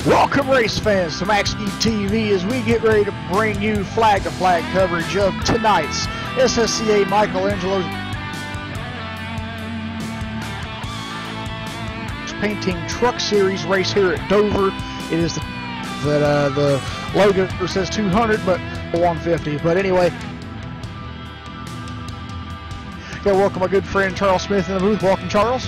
Welcome, race fans, to MaxSpeedTV as we get ready to bring you flag-to-flag coverage of tonight's SSCA Angelos Painting Truck Series race here at Dover. It is the logo says 200, but 150. But anyway, welcome my good friend Charles Smith in the booth. Welcome, Charles.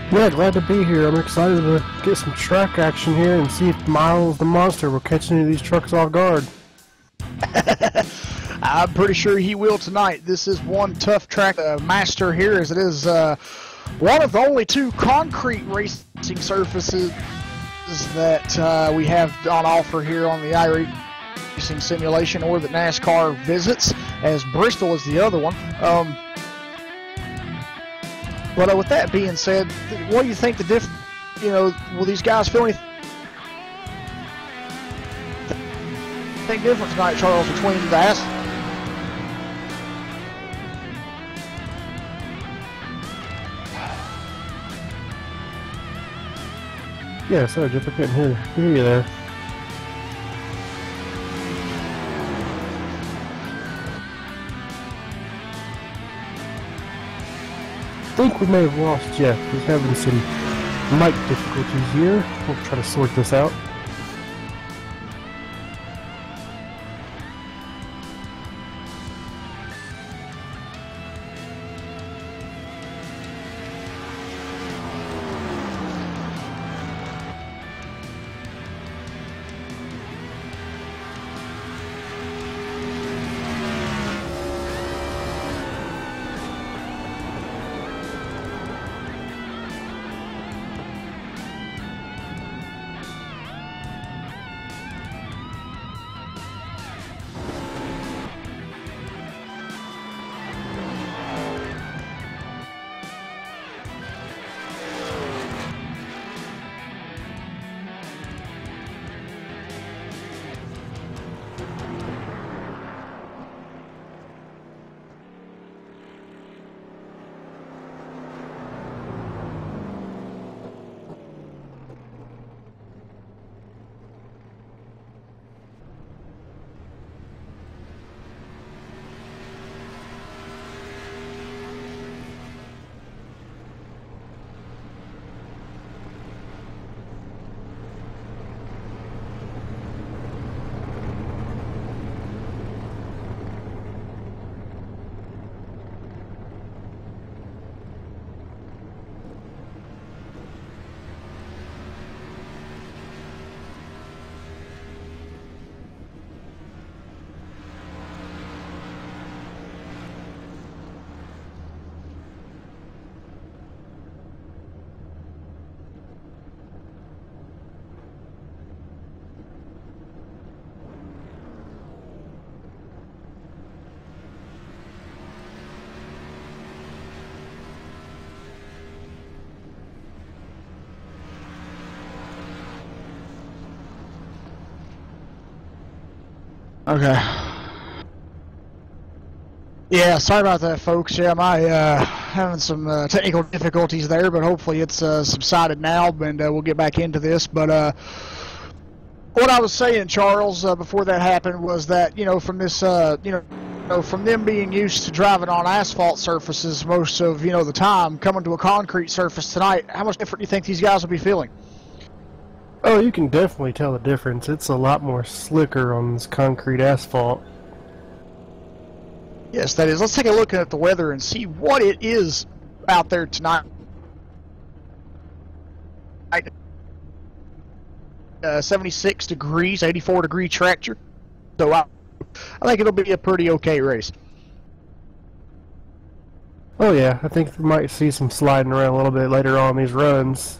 Yeah, glad to be here. I'm excited to get some track action here and see if Miles the Monster will catch any of these trucks off guard. I'm pretty sure he will tonight. This is one tough track master here, as it is one of the only two concrete racing surfaces that we have on offer here on the iRacing simulation, or that NASCAR visits, as Bristol is the other one. But with that being said, what do you think will these guys feel anything different tonight, Charles, between the Yeah, sorry, Jeff, I couldn't hear you there. I think we may have lost Jeff. He's having some mic difficulties here. We'll try to sort this out. Okay. Yeah, sorry about that, folks. Yeah, having some technical difficulties there, but hopefully it's subsided now, and we'll get back into this. But what I was saying, Charles, before that happened, was that from this, from them being used to driving on asphalt surfaces most of the time, coming to a concrete surface tonight, how much different do you think these guys will be feeling? Oh, you can definitely tell the difference. It's a lot more slicker on this concrete asphalt. Yes, that is. Let's take a look at the weather and see what it is out there tonight. 76 degrees, 84-degree temperature. So I think it'll be a pretty okay race. Oh yeah, I think we might see some sliding around a little bit later on these runs.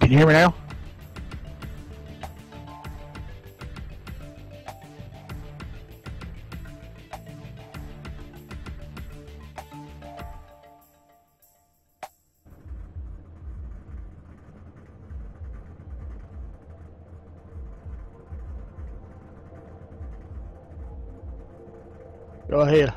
Can you hear me now? Go ahead.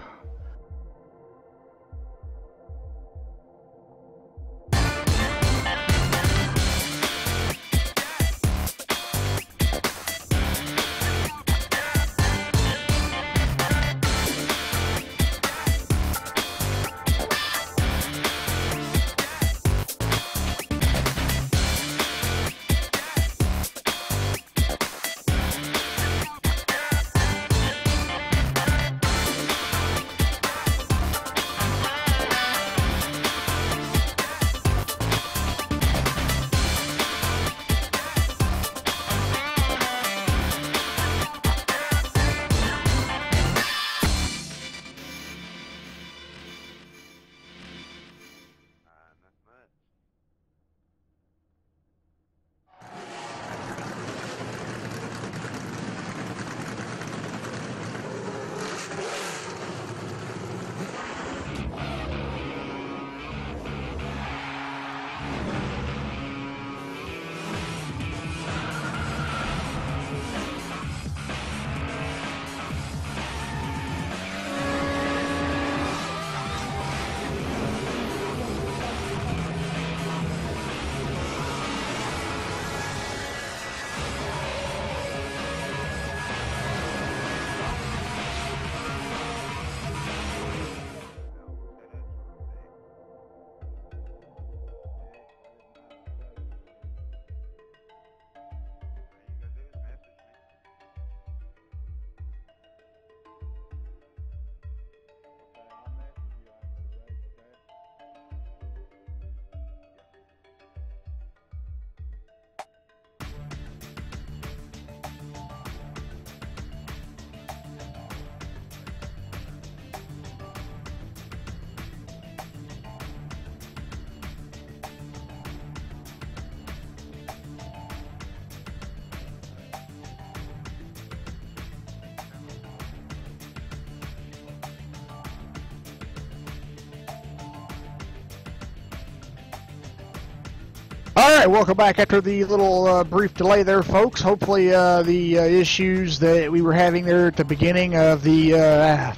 Alright, welcome back after the little brief delay there, folks. Hopefully the issues that we were having there at the beginning of the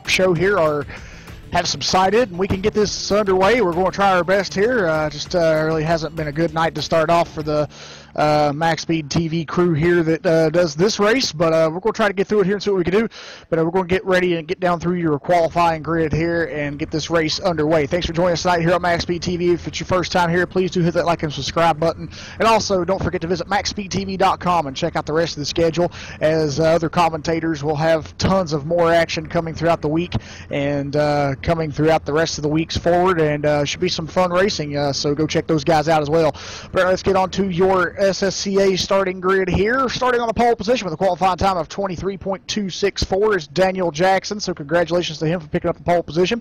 show here have subsided and we can get this underway. We're going to try our best here. Just really hasn't been a good night to start off for the MaxSpeedTV crew here that does this race, but we're going to try to get through it here and see what we can do. But we're going to get ready and get down through your qualifying grid here and get this race underway. Thanks for joining us tonight here on MaxSpeedTV. If it's your first time here, please do hit that like and subscribe button. And also, don't forget to visit MaxSpeedTV.com and check out the rest of the schedule, as other commentators will have tons of more action coming throughout the week and coming throughout the rest of the weeks forward, and should be some fun racing, so go check those guys out as well. But let's get on to your SSCA starting grid here. Starting on the pole position with a qualifying time of 23.264 is Daniel Jackson, so congratulations to him for picking up the pole position.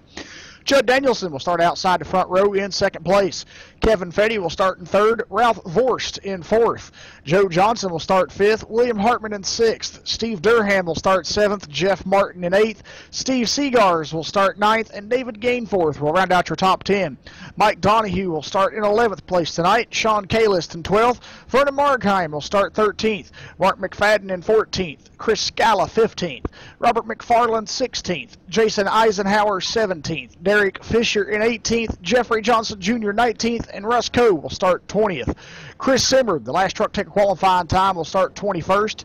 Judd Danielson will start outside the front row in second place. Kevin Fetty will start in third. Ralph Vorst in fourth. Joe Johnson will start fifth. William Hartman in sixth. Steve Durham will start seventh. Jeff Martin in eighth. Steve Seagars will start ninth. And David Gainforth will round out your top 10. Mike Donahue will start in 11th place tonight. Sean Kalist in 12th. Vernon Markheim will start 13th. Mark McFadden in 14th. Chris Scala 15th. Robert McFarland 16th. Jason Eisenhower 17th. Derek Fisher in 18th. Jeffrey Johnson Jr. 19th. And Russ Coe will start 20th. Chris Simard, the last truck taker qualifying time, will start 21st.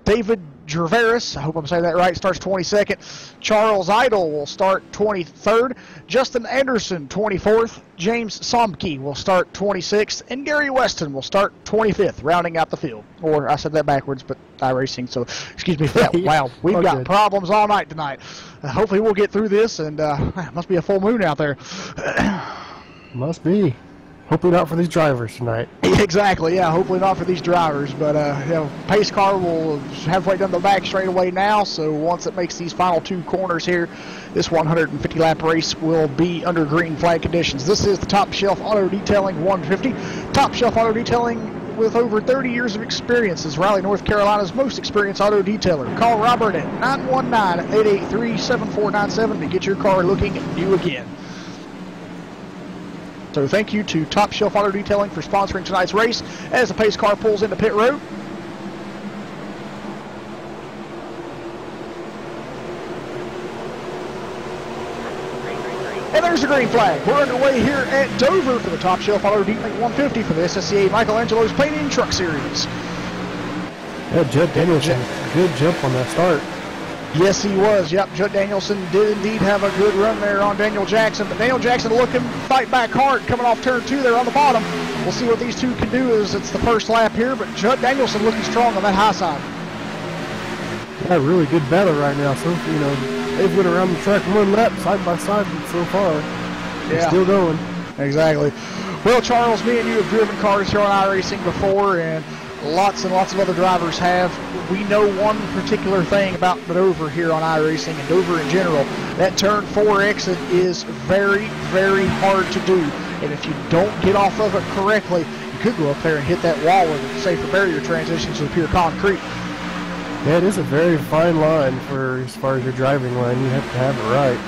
David Gerveris, I hope I'm saying that right, starts 22nd. Charles Idle will start 23rd. Justin Anderson, 24th. James Somke will start 26th. And Gary Weston will start 25th, rounding out the field. Or, I said that backwards, but iRacing, so excuse me for that. Wow, we've got problems all night tonight. Hopefully we'll get through this, and must be a full moon out there. Must be. Hopefully not for these drivers tonight. Exactly, yeah, hopefully not for these drivers, but you know, pace car will halfway down the back straightaway now, so once it makes these final 2 corners here, this 150 lap race will be under green flag conditions. This is the Top Shelf Auto Detailing 150. Top Shelf Auto Detailing with over 30 years of experience is Raleigh, North Carolina's most experienced auto detailer. Call Robert at 919-883-7497 to get your car looking new again. So thank you to Top Shelf Auto Detailing for sponsoring tonight's race as the pace car pulls into pit road. And there's the green flag. We're underway here at Dover for the Top Shelf Auto Detailing 150 for the SSCA Michael Angelo's Painting Truck Series. Yeah, Judd Danielson, good jump on that start. Yes, he was. Yep, Judd Danielson did indeed have a good run there on Daniel Jackson, but Daniel Jackson looking fight back hard coming off turn 2 there on the bottom. We'll see what these two can do as it's the first lap here, but Judd Danielson looking strong on that high side. Yeah, really good battle right now. So, you know, they've went around the track 1 lap side by side so far. They're still going. Exactly. Well, Charles, me and you have driven cars here on iRacing before, and lots of other drivers have. We know one particular thing about Dover here on iRacing and Dover in general. That turn 4 exit is very, very hard to do. And if you don't get off of it correctly, you could go up there and hit that wall where the safer barrier transitions to pure concrete. Yeah, it is a very fine line for as far as your driving line. You have to have it right.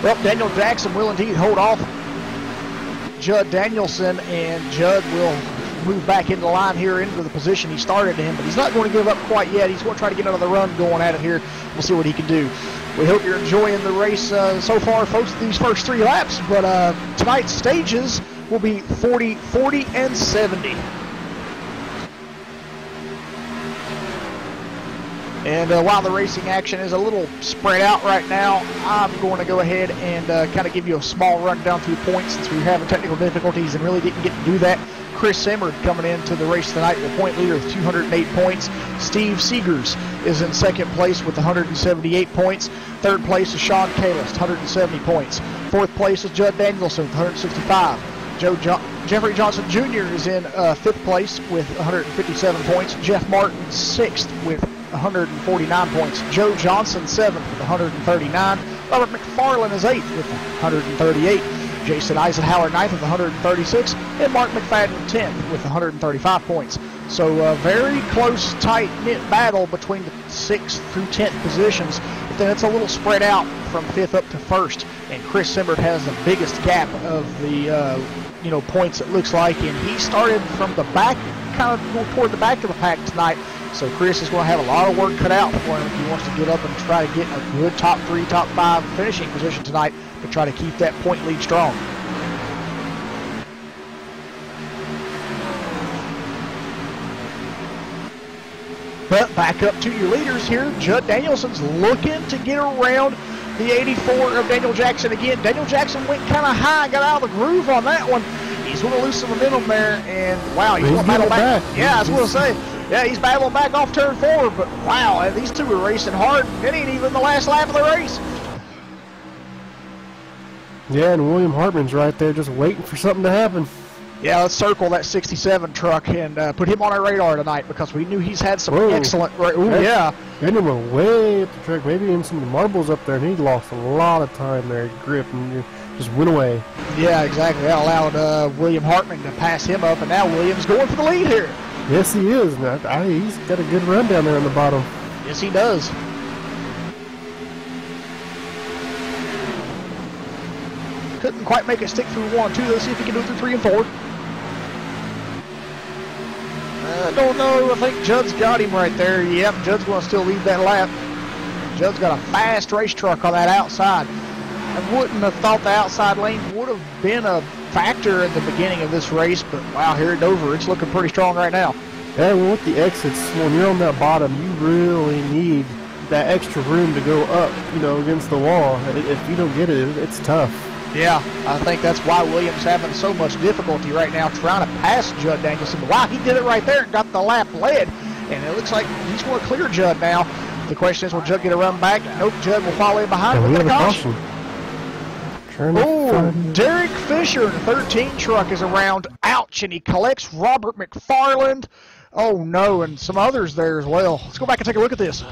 Well, Daniel Jackson will indeed hold off Judd Danielson, and Judd will move back into the line here into the position he started in, but he's not going to give up quite yet. He's going to try to get another run going at it here. We'll see what he can do. We hope you're enjoying the race so far, folks, these first 3 laps, but tonight's stages will be 40, 40, and 70. And while the racing action is a little spread out right now, I'm going to go ahead and kind of give you a small rundown through points since we were having technical difficulties and really didn't get to do that. Chris Simmerd coming into the race tonight, the point leader with 208 points. Steve Seegers is in second place with 178 points. Third place is Sean Kalis, 170 points. Fourth place is Judd Danielson with 165. Jeffrey Johnson Jr. is in fifth place with 157 points. Jeff Martin, sixth with 149 points. Joe Johnson, 7th with 139. Robert McFarland is 8th with 138. Jason Eisenhower, 9th with 136. And Mark McFadden, 10th with 135 points. So a very close, tight-knit battle between the 6th through 10th positions. But then it's a little spread out from 5th up to 1st. And Chris Simmerd has the biggest gap of the points, it looks like. And he started from the back, kind of toward the back of the pack tonight. So Chris is going to have a lot of work cut out for him if he wants to get up and try to get a good top 3, top 5 finishing position tonight to try to keep that point lead strong. But back up to your leaders here. Judd Danielson's looking to get around the 84 of Daniel Jackson again. Daniel Jackson went kind of high, got out of the groove on that one. He's going to lose some momentum there, and wow, he's going to battle back. Yeah, I was going to say. Yeah, he's battling back off turn 4, but wow, these two are racing hard. It ain't even the last lap of the race. Yeah, and William Hartman's right there just waiting for something to happen. Yeah, let's circle that 67 truck and put him on our radar tonight because we knew he's had some excellent... yeah. And him way up the track, maybe in some of the marbles up there, and he lost a lot of time there, grip, and just went away. Yeah, exactly. That allowed William Hartman to pass him up, and now William's going for the lead here. Yes, he is. He's got a good run down there on the bottom. Yes, he does. Couldn't quite make it stick through 1 and 2. Let's see if he can do it through 3 and 4. I don't know. I think Judd's got him right there. Yep, Judd's going to still lead that lap. Judd's got a fast race truck on that outside. I wouldn't have thought the outside lane would have been a factor at the beginning of this race, but wow, here at Dover, it's looking pretty strong right now. Yeah, well, with the exits, when you're on that bottom, you really need that extra room to go up, against the wall. If you don't get it, it's tough. Yeah, I think that's why Williams having so much difficulty right now trying to pass Judd Danielson. But wow, he did it right there and got the lap led, and it looks like he's going to clear Judd now. The question is, will Judd get a run back? Nope, Judd will follow in behind with a caution. Oh, Derek Fisher in the 13 truck is around. Ouch, and he collects Robert McFarland. Oh, no, and some others there as well. Let's go back and take a look at this.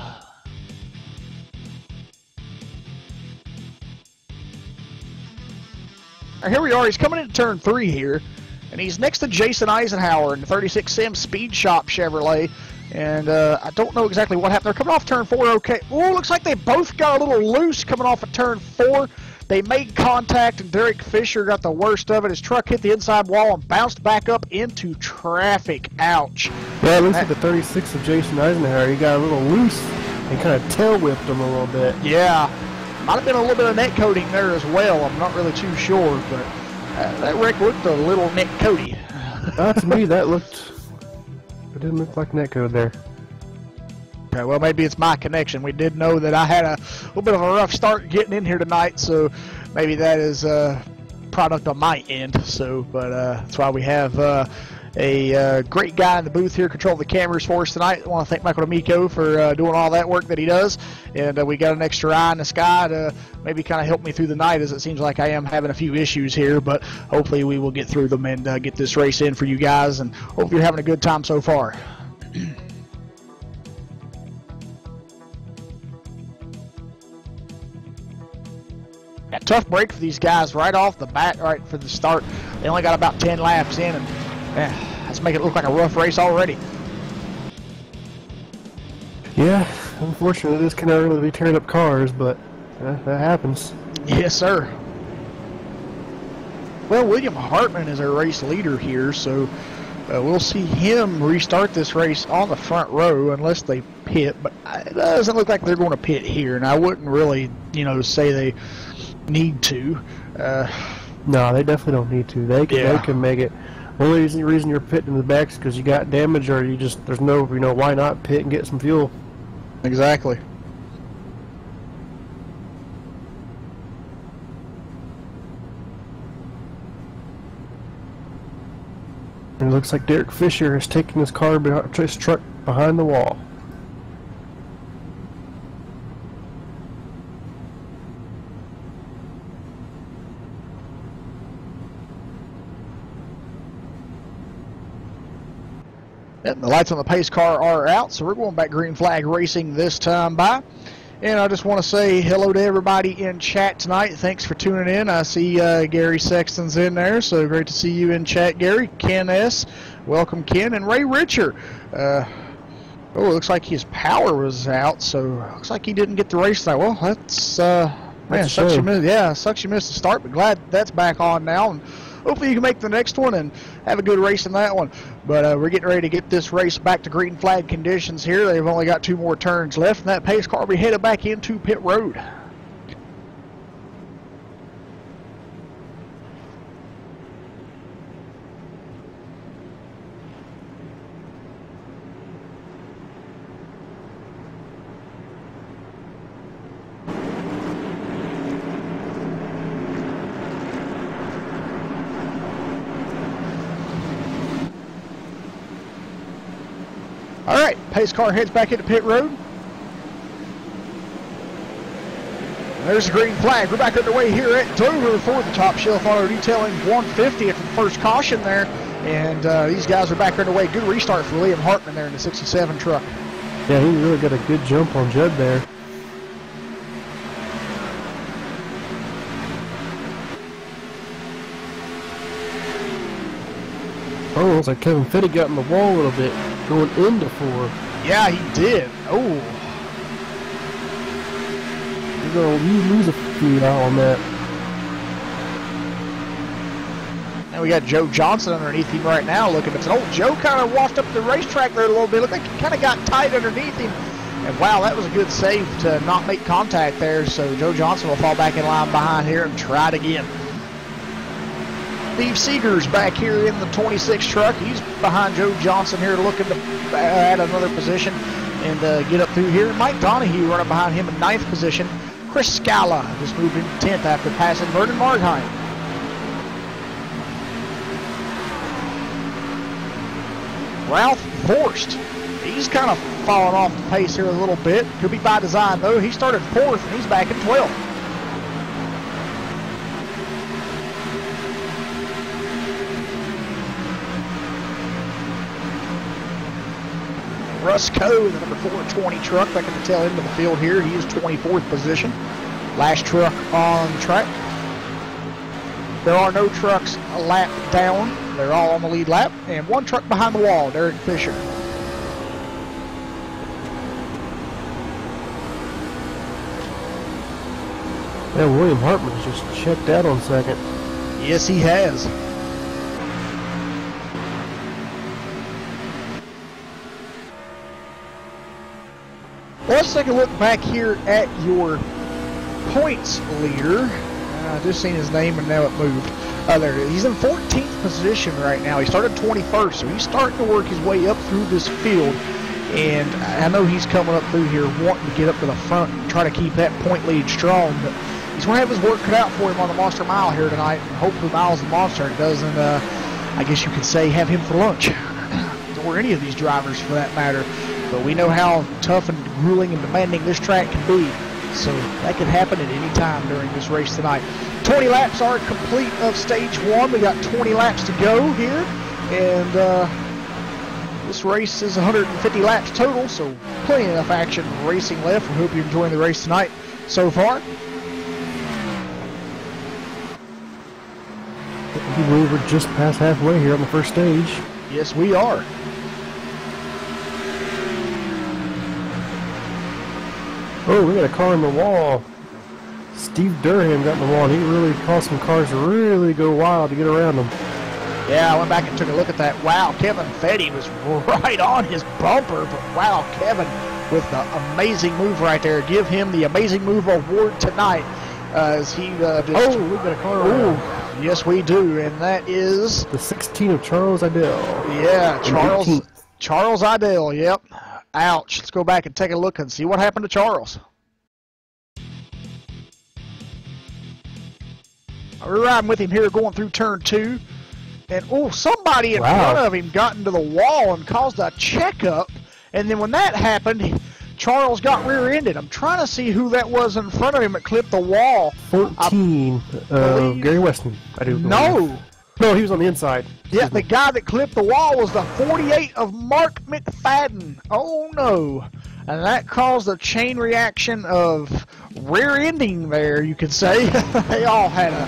Now, here we are. He's coming into turn 3 here, and he's next to Jason Eisenhower in the 36 Sim Speed Shop Chevrolet. And I don't know exactly what happened. They're coming off turn 4 okay. Oh, looks like they both got a little loose coming off of turn 4. They made contact, and Derek Fisher got the worst of it. His truck hit the inside wall and bounced back up into traffic. Ouch. Yeah, it looks like the 36 of Jason Eisenhower. He got a little loose and kind of tail whipped him a little bit. Yeah. Might have been a little bit of net coating there as well. I'm not really too sure, but that wreck looked a little net coaty. To me, that looked... It didn't look like netcode there. Okay, well, maybe it's my connection. We did know that I had a little bit of a rough start getting in here tonight, so maybe that is a product on my end. So, but that's why we have a great guy in the booth here controlling the cameras for us tonight. I want to thank Michael D'Amico for doing all that work that he does, and we got an extra eye in the sky to maybe kind of help me through the night, as it seems like I am having a few issues here, but hopefully we will get through them and get this race in for you guys, and hope you're having a good time so far. A tough break for these guys right off the bat, right for the start. They only got about 10 laps in, and that's making it look like a rough race already. Yeah, unfortunately, this can really be tearing up cars, but that happens. Yes, sir. Well, William Hartman is our race leader here, so we'll see him restart this race on the front row unless they pit, but it doesn't look like they're going to pit here, and I wouldn't really, say they need to. No, they definitely don't need to. They can make it. The only reason you're pitting in the back is because you got damage, or you just there's no why not pit and get some fuel. Exactly. And it looks like Derek Fisher is taking his truck behind the wall. And the lights on the pace car are out, so we're going back green flag racing this time by. And I just want to say hello to everybody in chat tonight. Thanks for tuning in. I see Gary Sexton's in there, so great to see you in chat, Gary. Ken S., welcome, Ken. And Ray Richer. Oh, it looks like his power was out, so looks like he didn't get the race tonight. Well, that's, man, sucks you missed the start, but glad that's back on now. And hopefully you can make the next one and have a good race in that one. But we're getting ready to get this race back to green flag conditions here. They've only got 2 more turns left, and that pace car will be headed back into pit road. All right, pace car heads back into pit road. There's the green flag. We're back underway here at Dover for the Top Shelf Auto Detailing 150 at the first caution there. And these guys are back underway. Good restart for William Hartman there in the 67 truck. Yeah, he really got a good jump on Judd there. Oh, it's like Kevin Fetty got in the wall a little bit, going into 4. Yeah, he did. Oh. You lose a few out on that. And we got Joe Johnson underneath him right now looking. It's an old Joe kind of walked up the racetrack there a little bit. Looked like he kind of got tight underneath him. And wow, that was a good save to not make contact there. So Joe Johnson will fall back in line behind here and try it again. Steve Seeger's back here in the 26 truck. He's behind Joe Johnson here looking to add another position and get up through here. Mike Donahue running behind him in 9th position. Chris Scala just moved into 10th after passing Vernon Margheim. Ralph Forst, he's kind of fallen off the pace here a little bit. Could be by design though. He started 4th and he's back in 12th. Rusco, the number 420 truck, back at the tail end of the field here. He is 24th position. Last truck on the track. There are no trucks a lap down. They're all on the lead lap. And one truck behind the wall, Derek Fisher. Yeah, William Hartman's just checked out on second. Yes, he has. Let's take a look back here at your points leader. I just seen his name and now it moved. There it is. He's in 14th position right now. He started 21st, so he's starting to work his way up through this field. And I know he's coming up through here wanting to get up to the front and try to keep that point lead strong. But he's going to have his work cut out for him on the Monster Mile here tonight. And hopefully Miles the Monster doesn't, I guess you could say, have him for lunch. Or any of these drivers for that matter. But we know how tough and grueling and demanding this track can be. So that could happen at any time during this race tonight. 20 laps are complete of stage one. We got 20 laps to go here. And this race is 150 laps total, so plenty enough action racing left. We hope you're enjoying the race tonight so far. I believe we're just past halfway here on the first stage. Yes, we are. Oh, we got a car on the wall. Steve Durham got in the wall, and he really caused some cars to really go wild to get around him. Yeah, I went back and took a look at that. Wow, Kevin Fetty was right on his bumper, but wow, Kevin with the amazing move right there. Give him the Amazing Move Award tonight as he just... Oh, we got a car around. Yes, we do, and that is... the 16 of Charles Idell. Yeah, Charles Idell, yep. Ouch. Let's go back and take a look and see what happened to Charles. We're riding with him here going through turn 2. And, oh, somebody in front of him got into the wall and caused a checkup. And then when that happened, Charles got rear-ended. I'm trying to see who that was in front of him that clipped the wall. 14, Gary Weston, I do believe. No, he was on the inside. Yeah, the guy that clipped the wall was the 48 of Mark McFadden. Oh, no. And that caused a chain reaction of rear-ending there, you could say. They all had a...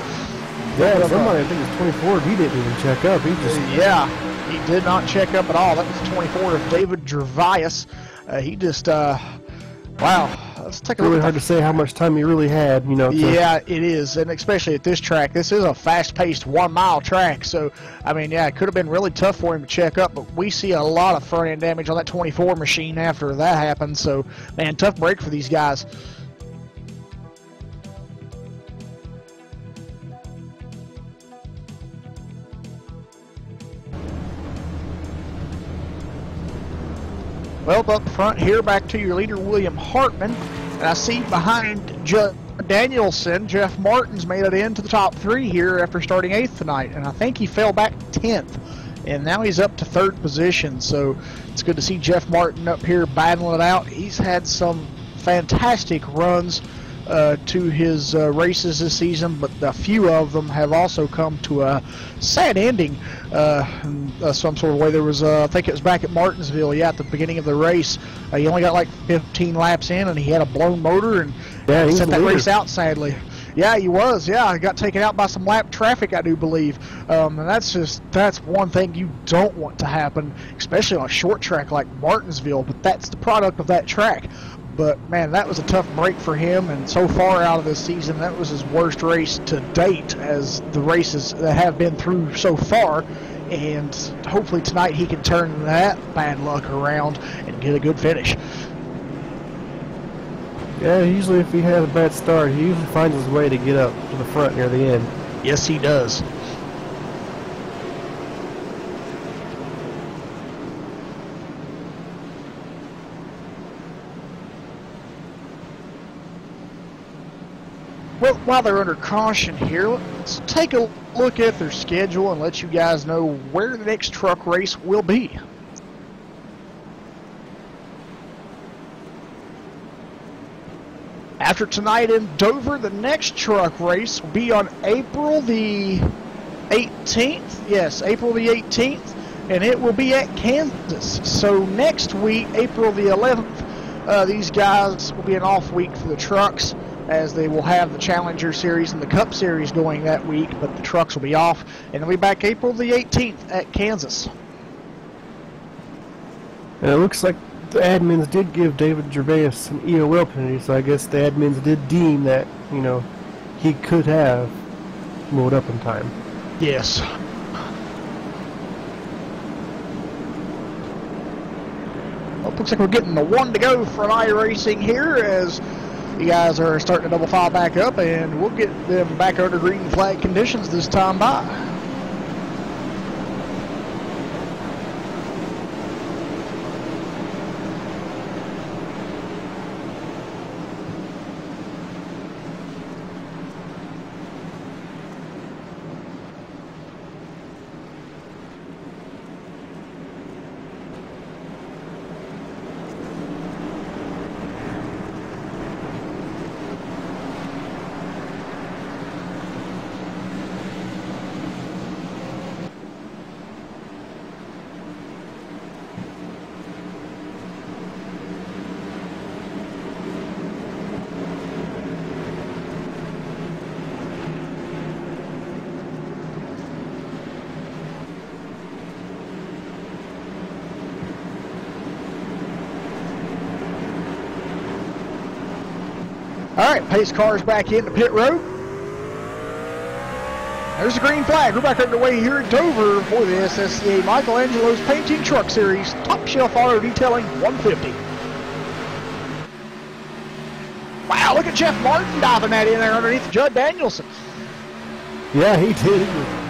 Yeah, somebody, I think it was 24, he didn't even check up. He just... Yeah, he did not check up at all. That was 24 of David Gervais. He just... wow. Let's take a look. Really hard to say how much time he really had, you know. Yeah, it is, and especially at this track. This is a fast-paced 1 mile track, so I mean, yeah, it could have been really tough for him to check up. But we see a lot of front-end damage on that 24 machine after that happened. So, man, tough break for these guys. Well, up front here, back to your leader, William Hartman. And I see behind Danielson, Jeff Martin's made it into the top 3 here after starting 8th tonight. And I think he fell back 10th. And now he's up to 3rd position. So it's good to see Jeff Martin up here battling it out. He's had some fantastic runs to his races this season, but a few of them have also come to a sad ending in some sort of way. There was, I think it was back at Martinsville, yeah, at the beginning of the race. He only got like 15 laps in, and he had a blown motor and set that race out, sadly. Yeah, he was. Yeah, he got taken out by some lap traffic, I do believe. And that's one thing you don't want to happen, especially on a short track like Martinsville, but that's the product of that track. But, man, that was a tough break for him, and so far out of this season, that was his worst race to date as the races that have been through so far. And hopefully tonight he can turn that bad luck around and get a good finish. Yeah, usually if he has a bad start, he usually finds his way to get up to the front near the end. Yes, he does. Well, while they're under caution here, let's take a look at their schedule and let you guys know where the next truck race will be. After tonight in Dover, the next truck race will be on April the 18th. Yes, April the 18th. and it will be at Kansas. So next week, April the 11th, these guys will be an off week for the trucks, as they will have the Challenger Series and the Cup Series going that week, but the trucks will be off, and they'll be back April the 18th at Kansas. And it looks like the admins did give David Gervais an EOL penalty, so I guess the admins did deem that, you know, he could have load up in time. Yes. Well, it looks like we're getting the one to go for iRacing here, as you guys are starting to double file back up, and we'll get them back under green flag conditions this time by. All right, pace cars back into pit road. There's the green flag. We're back underway here at Dover for the SSCA Michael Angelo's Painting Truck Series Top Shelf Auto Detailing 150. Wow, look at Jeff Martin diving that in there underneath Judd Danielson. Yeah, he did. He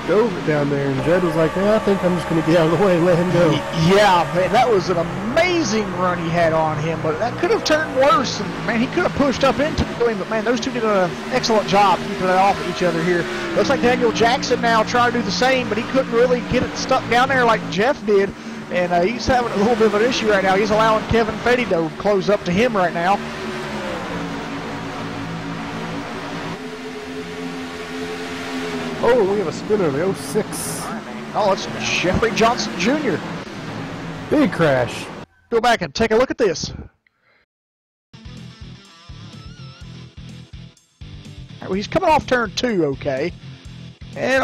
dove it down there, and Judd was like, I think I'm just going to get out of the way and let him go. Yeah, man, that was an amazing run he had on him, but that could have turned worse. And, man, he could have pushed up into him, but, man, those two did an excellent job keeping it off each other here. Looks like Daniel Jackson now trying to do the same, but he couldn't really get it stuck down there like Jeff did, and he's having a little bit of an issue right now. He's allowing Kevin Fetty to close up to him right now. Oh, we have a spinner, the 06. Oh, it's Jeffrey Johnson Jr. Big crash. Go back and take a look at this. Well, he's coming off turn 2, okay. And,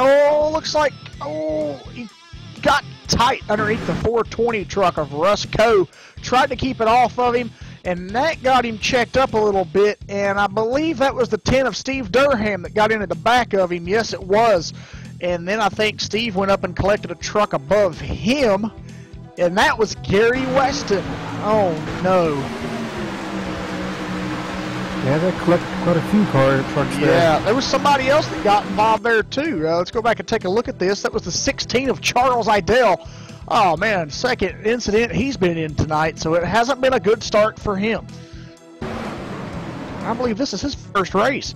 looks like, he got tight underneath the 420 truck of Russ Coe. Tried to keep it off of him, and that got him checked up a little bit, and I believe that was the 10 of Steve Durham that got into the back of him. Yes, it was. And then I think Steve went up and collected a truck above him, and that was Gary Weston. Oh, no. Yeah, they collected quite a few trucks there. Yeah, there was somebody else that got involved there, too. Let's go back and take a look at this. That was the 16 of Charles Idell. Oh, man, second incident he's been in tonight, so it hasn't been a good start for him. I believe this is his first race.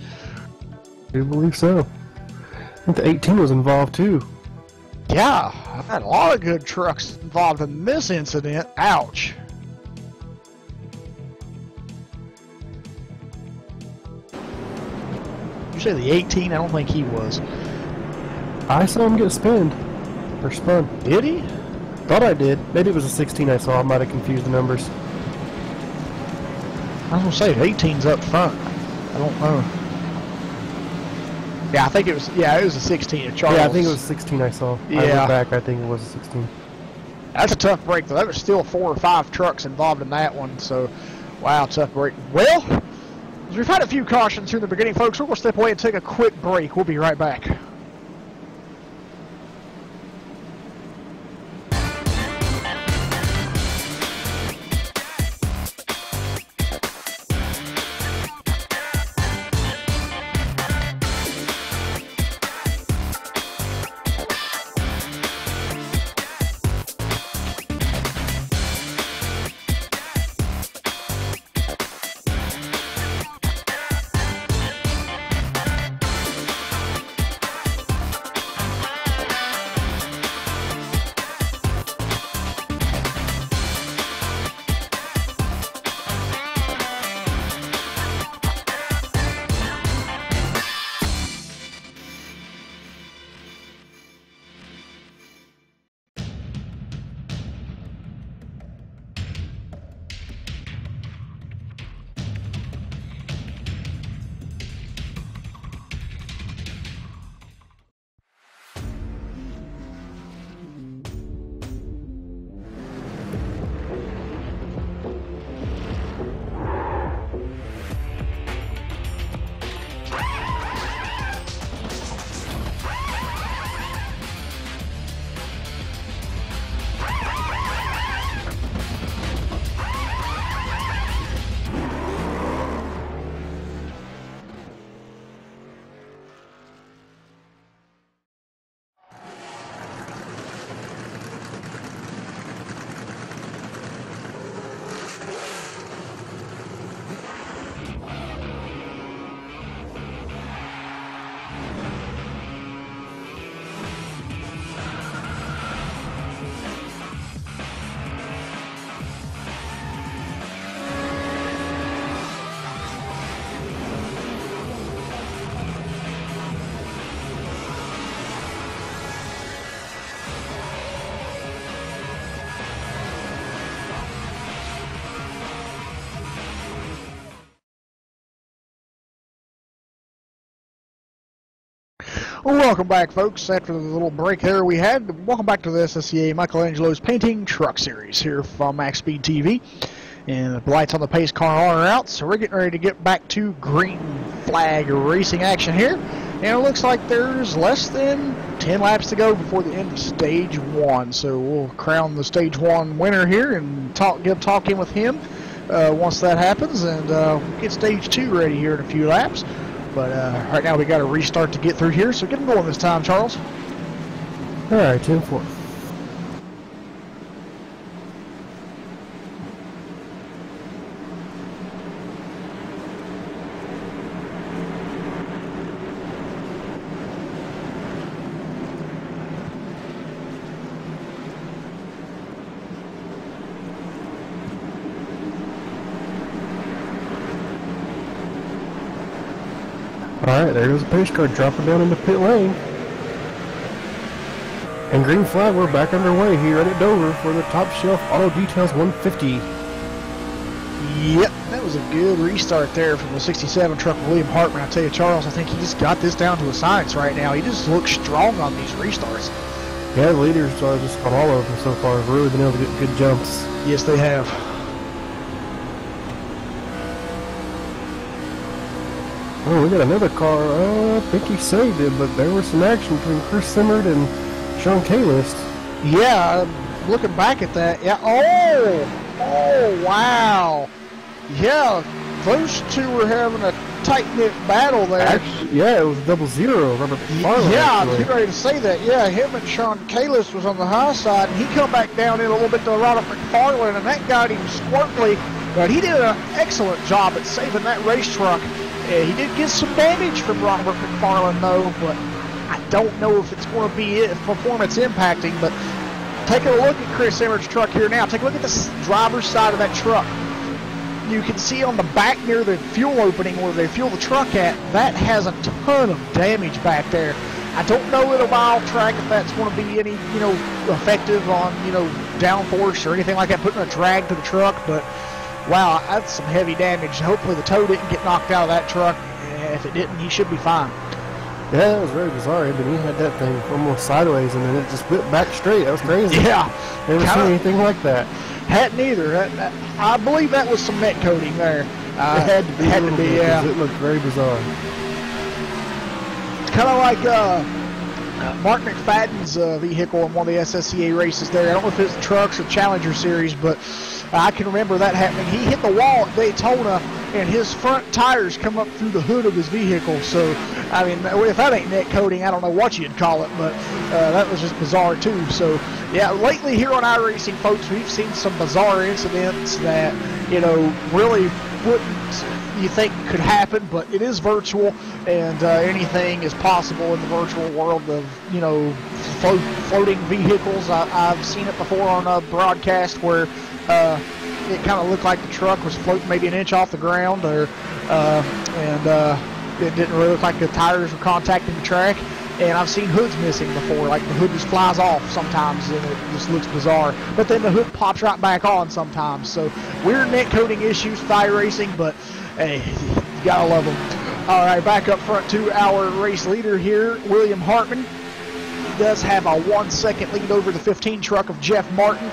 I do believe so. I think the 18 was involved, too. Yeah, I've had a lot of good trucks involved in this incident. Ouch. You say the 18? I don't think he was. I saw him get spinned. Or spun. Did he? Thought I did. Maybe it was a 16 I saw. I might have confused the numbers. I was going to say, the 18's up front. I don't know. Yeah, I think it was, it was a 16 of Charles. Yeah, I think it was 16 I saw. Yeah. I looked back, I think it was a 16. That's a tough break, though. There were still 4 or 5 trucks involved in that one, so, wow, tough break. Well, we've had a few cautions here in the beginning, folks. We're going to step away and take a quick break. We'll be right back. Welcome back, folks. After the little break there we had, welcome back to the SSCA Michelangelo's Painting Truck Series here from MaxSpeedTV. And the lights on the pace car are out, so we're getting ready to get back to green flag racing action here. And it looks like there's less than 10 laps to go before the end of Stage 1. So we'll crown the Stage 1 winner here and talk in with him once that happens. And we'll get Stage 2 ready here in a few laps. But right now we got to restart to get through here, so get them going this time, Charles. All right, 10-4. Alright, there goes the pace car dropping down into pit lane. And green flag, we're back underway here at Dover for the Top Shelf Auto Details 150. Yep, that was a good restart there from the 67 truck of William Hartman. I tell you, Charles, I think he just got this down to a science right now. He just looks strong on these restarts. Yeah, the leaders are just on all of them so far. Have really been able to get good jumps. Yes, they have. Oh, we got another car. I think he saved it, but there was some action between Chris Simmerd and Sean Kalis. Yeah, looking back at that, yeah. Oh, wow. Yeah, those two were having a tight-knit battle there. Actually, yeah, it was 0-0. Robert McFarland. Yeah, I was getting ready to say that. Yeah, him and Sean Kalis was on the high side, and he come back down in a little bit to Robert McFarland, and that got him squirtly. But he did an excellent job at saving that race truck. He did get some damage from Robert McFarland, though, but I don't know if it's going to be performance impacting. But taking a look at Chris Simmerd's truck here now, take a look at the driver's side of that truck. You can see on the back near the fuel opening where they fuel the truck at, that has a ton of damage back there. I don't know at a mile track if that's going to be any, effective on, downforce or anything like that, putting a drag to the truck, but wow, that's some heavy damage. Hopefully the toe didn't get knocked out of that truck. If it didn't, he should be fine. Yeah, that was very bizarre. But he had that thing almost sideways, and then it just flipped back straight. That was crazy. Yeah. Never seen anything like that. Hadn't either. I believe that was some net coating there. It had to be, yeah. It looked very bizarre. It's kind of like Mark McFadden's vehicle in one of the SSCA races there. I don't know if it's the trucks or Challenger Series, but I can remember that happening. He hit the wall at Daytona, and his front tires come up through the hood of his vehicle. So, I mean, if that ain't net coating, I don't know what you'd call it, but that was just bizarre, too. So, yeah, lately here on iRacing, folks, we've seen some bizarre incidents that, really wouldn't you think could happen, but it is virtual, and anything is possible in the virtual world of, floating vehicles. I've seen it before on a broadcast where it kind of looked like the truck was floating maybe an inch off the ground, or it didn't really look like the tires were contacting the track. And I've seen hoods missing before, like the hood just flies off sometimes, and it just looks bizarre. But then the hood pops right back on sometimes. So weird net coating issues with iRacing, but hey, you gotta love them. All right, back up front to our race leader here, William Hartman. He does have a 1 second lead over the 15 truck of Jeff Martin.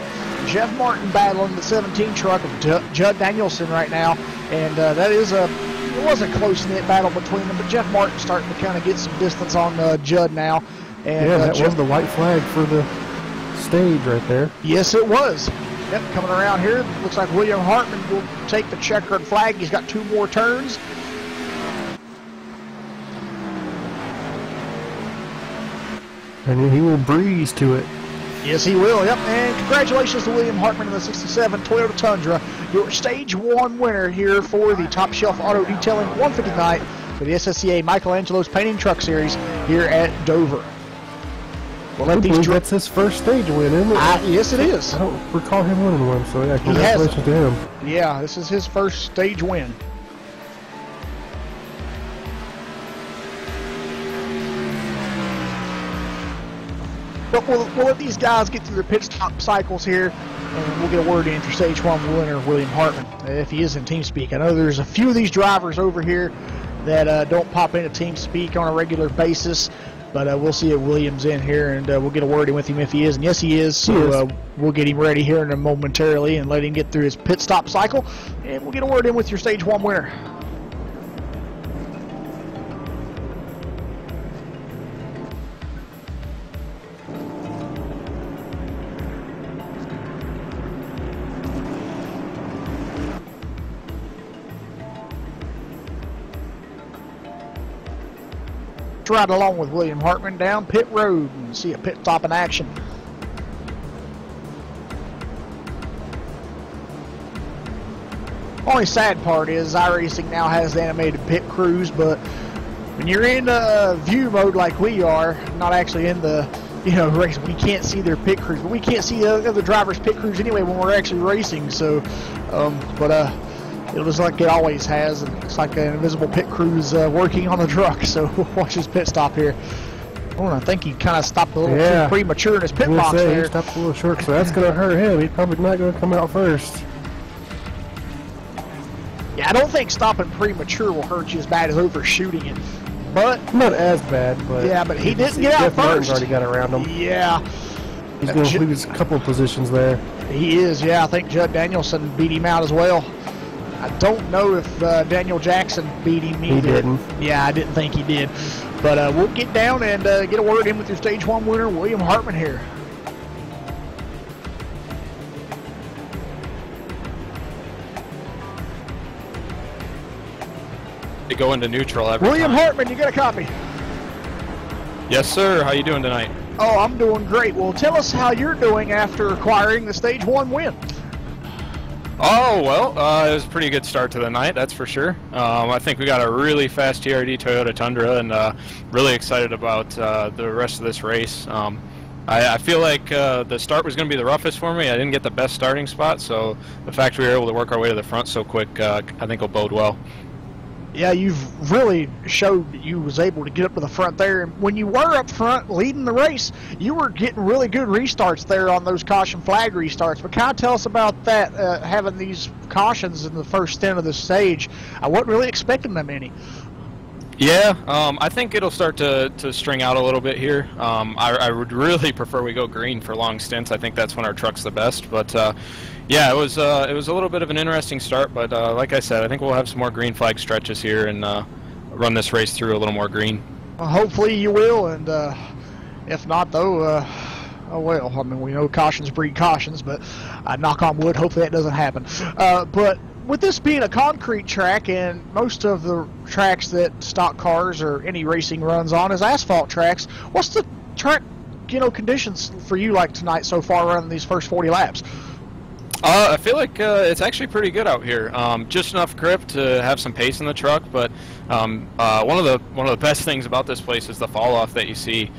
Jeff Martin battling the 17 truck of Judd Danielson right now, and that is it was a close-knit battle between them, but Jeff Martin starting to kind of get some distance on Judd now. And, yeah, that was the white flag for the stage right there. Yes, it was. Yep, coming around here, looks like William Hartman will take the checkered flag. He's got 2 more turns. And he will breeze to it. Yes, he will, yep. And congratulations to William Hartman in the 67 Toyota Tundra, your Stage 1 winner here for the Top Shelf Auto Detailing 150 night for the SSCA Michelangelo's Painting Truck Series here at Dover. Well, I believe that's his first stage win, isn't it? Yes, it is. I don't recall him winning one, so yeah, congratulations to him. Yeah, this is his first stage win. But we'll let these guys get through their pit stop cycles here, and we'll get a word in for Stage 1 winner William Hartman, if he is in TeamSpeak. I know there's a few of these drivers over here that don't pop into TeamSpeak on a regular basis. But we'll see if Williams in here, and we'll get a word in with him if he is. And yes, he is. So we'll get him ready here in a momentarily and let him get through his pit stop cycle, and we'll get a word in with your Stage 1 winner. Ride along with William Hartman down pit road and see a pit stop in action. Only sad part is iRacing now has the animated pit crews, but when you're in view mode like we are, not actually in the race, we can't see their pit crews, but we can't see the other drivers' pit crews anyway when we're actually racing. So, it was like it always has, and it's like an invisible pit crew's working on the truck. So watch his pit stop here. Oh, I think he kind of stopped a little too premature in his pit box there. He stopped a little short, so that's going to hurt him. He's probably not going to come out first. Yeah, I don't think stopping premature will hurt you as bad as overshooting it, but not as bad. But yeah, but he didn't get out Jeff Martin's first. already got around him. Yeah, he's going to lose a couple of positions there. He is. Yeah, I think Judd Danielson beat him out as well. I don't know if Daniel Jackson beat him either. He didn't. Yeah, I didn't think he did. But we'll get down and get a word in with your Stage 1 winner, William Hartman here. To go into neutral every William time. Hartman, you got a copy? Yes, sir. How you doing tonight? Oh, I'm doing great. Well, tell us how you're doing after acquiring the Stage 1 win. Oh, well, it was a pretty good start to the night, that's for sure. I think we got a really fast TRD Toyota Tundra, and really excited about the rest of this race. I feel like the start was going to be the roughest for me. I didn't get the best starting spot, so the fact we were able to work our way to the front so quick, I think will bode well. Yeah, you've really showed that you was able to get up to the front there. And when you were up front leading the race, you were getting really good restarts there on those caution flag restarts. But kind of tell us about that, having these cautions in the first stint of the stage. I wasn't really expecting that many. Yeah, I think it'll start to string out a little bit here. I would really prefer we go green for long stints. I think that's when our truck's the best. But yeah, it was a little bit of an interesting start. But like I said, I think we'll have some more green flag stretches here and run this race through a little more green. Well, hopefully you will, and if not, though, oh well. I mean, we know cautions breed cautions, but knock on wood, hopefully that doesn't happen. But with this being a concrete track, and most of the tracks that stock cars or any racing runs on is asphalt tracks, what's the track, conditions for you like tonight so far running these first 40 laps? I feel like it's actually pretty good out here. Just enough grip to have some pace in the truck, but one of the best things about this place is the fall off that you see.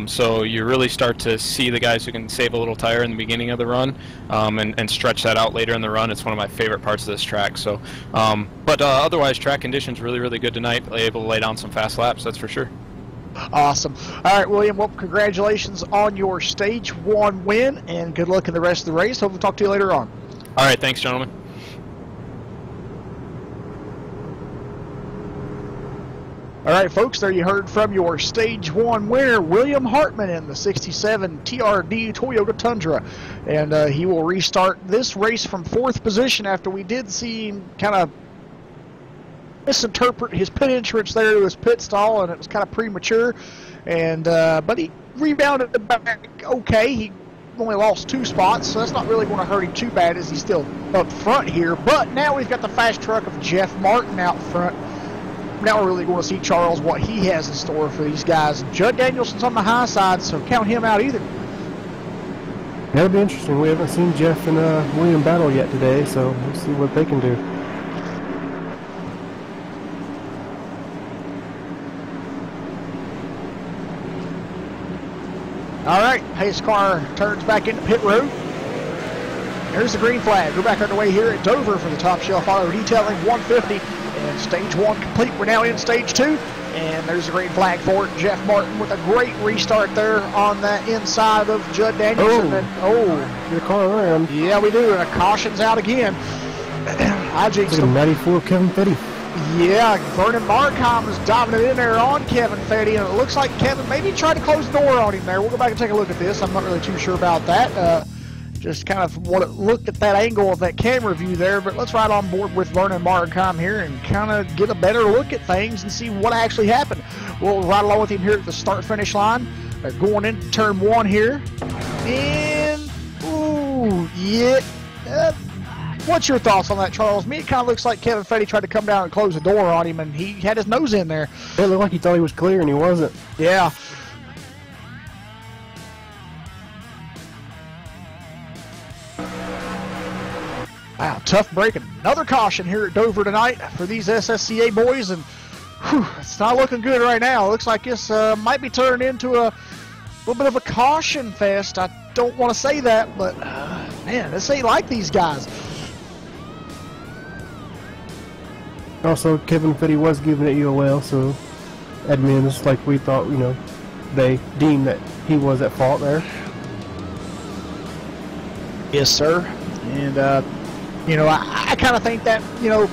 So you really start to see the guys who can save a little tire in the beginning of the run and stretch that out later in the run. It's one of my favorite parts of this track. So, but otherwise, track conditions really good tonight. Able to lay down some fast laps, that's for sure. Awesome. All right, William, well, congratulations on your Stage 1 win, and good luck in the rest of the race. Hope we'll talk to you later on. All right, thanks, gentlemen. All right, folks, there you heard from your Stage 1 winner, William Hartman, in the 67 TRD Toyota Tundra. And he will restart this race from 4th position after we did see him kind of misinterpret his pit entrance there to his pit stall, and it was kind of premature. And but he rebounded back okay. He only lost 2 spots, so that's not really going to hurt him too bad, as he's still up front here. But now we've got the fast truck of Jeff Martin out front. Now we're really going to see, Charles, what he has in store for these guys. Judd Danielson's on the high side, so count him out either. That'll be interesting. We haven't seen Jeff and William battle yet today, so we'll see what they can do. All right, pace car turns back into pit road. There's the green flag. We're back underway here at Dover for the Top Shelf Auto Detailing 150. And Stage 1 complete. We're now in Stage 2. And there's the green flag for it. Jeff Martin with a great restart there on that inside of Judd Danielson. Get a car around. Yeah, we do. And a caution's out again. I jinxed him. 94 Kevin Fetty. Yeah, Vernon Markham is diving it in there on Kevin Fetty, and it looks like Kevin maybe tried to close the door on him there. We'll go back and take a look at this. I'm not really too sure about that. Just kind of what it looked at that angle of that camera view there, but let's ride on board with Vernon Markham here and kind of get a better look at things and see what actually happened. We'll ride along with him here at the start-finish line. Going into turn 1 here. And, ooh, yeah. What's your thoughts on that, Charles? Me, it kind of looks like Kevin Fetty tried to come down and close the door on him, and he had his nose in there. It looked like he thought he was clear, and he wasn't. Yeah. Wow, tough break. Another caution here at Dover tonight for these SSCA boys, and whew, it's not looking good right now. It looks like this might be turned into a little bit of a caution fest. I don't want to say that, but man, this ain't like these guys. Also, Kevin Fetty was giving it UOL, so admins, like we thought, you know, they deemed that he was at fault there. Yes, sir. And you know, I kind of think that, you know,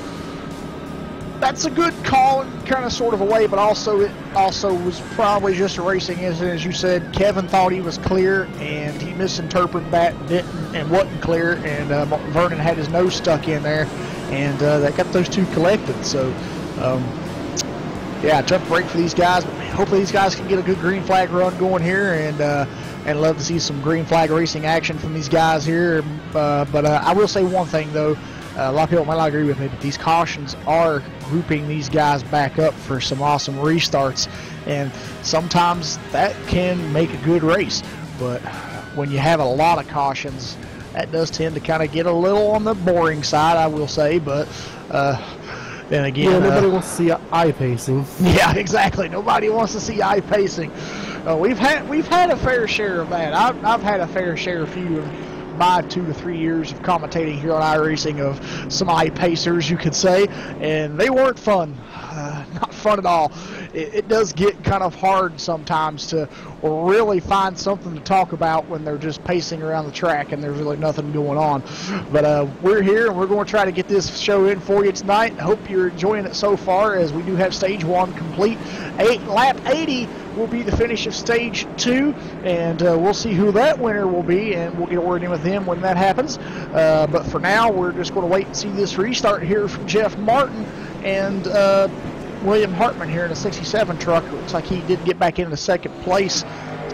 that's a good call in kind of sort of a way, but also it also was probably just a racing incident. As you said, Kevin thought he was clear, and he misinterpreted that, didn't, and wasn't clear, and Vernon had his nose stuck in there, and that got those two collected. So, yeah, tough break for these guys, but man, hopefully these guys can get a good green flag run going here, and love to see some green flag racing action from these guys here. But I will say one thing, though. A lot of people might not agree with me, but these cautions are grouping these guys back up for some awesome restarts, and sometimes that can make a good race. But when you have a lot of cautions, that does tend to kind of get a little on the boring side, I will say. But then again, yeah, nobody wants to see eye pacing. Yeah, exactly. Nobody wants to see eye pacing. We've had a fair share of that. I've had a fair share of few of my 2 to 3 years of commentating here on iRacing of some eye pacers, you could say, and they weren't fun. Not fun at all. It does get kind of hard sometimes to really find something to talk about when they're just pacing around the track and there's really nothing going on. But we're here, and we're going to try to get this show in for you tonight. Hope you're enjoying it so far, as we do have Stage 1 complete. Lap 80 will be the finish of Stage 2, and we'll see who that winner will be, and we'll get a word in with him when that happens. But for now, we're just going to wait and see this restart here from Jeff Martin and William Hartman here in a 67 truck. It looks like he did get back into second place.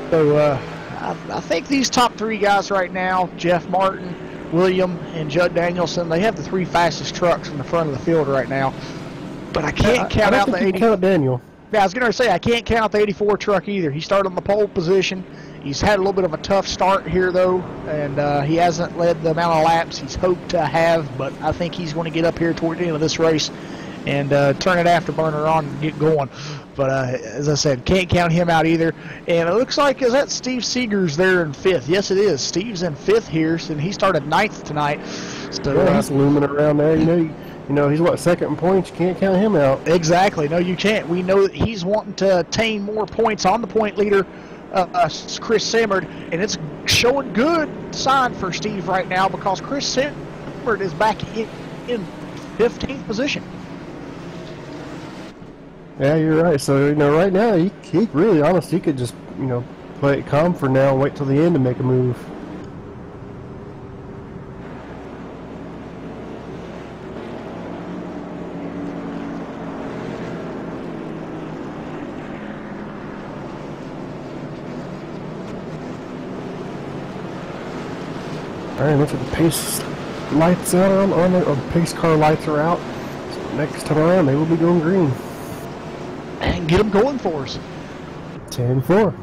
So I think these top 3 guys right now, Jeff Martin, William, and Judd Danielson, they have the 3 fastest trucks in the front of the field right now. But I can't count out the 80. Count Daniel. Yeah, I was going to say, I can't count the 84 truck either. He started on the pole position. He's had a little bit of a tough start here, though, and he hasn't led the amount of laps he's hoped to have, but I think he's going to get up here toward the end of this race and turn it afterburner on and get going. But as I said, can't count him out either. And it looks like, is that Steve Seeger's there in 5th? Yes, it is. Steve's in 5th here, and he started 9th tonight. So, yeah, he's looming around there. You know, he's what, 2nd in points? You can't count him out. Exactly. No, you can't. We know that he's wanting to attain more points on the point leader, Chris Simmerd, and it's showing good sign for Steve right now, because Chris Simmerd is back in 15th position. Yeah, you're right. So, you know, right now, he really, honestly, he could just, you know, play it calm for now and wait till the end to make a move. Alright, looks like the pace lights out on the pace car lights are out. So next time around, they will be going green. And get them going for us. 10-4.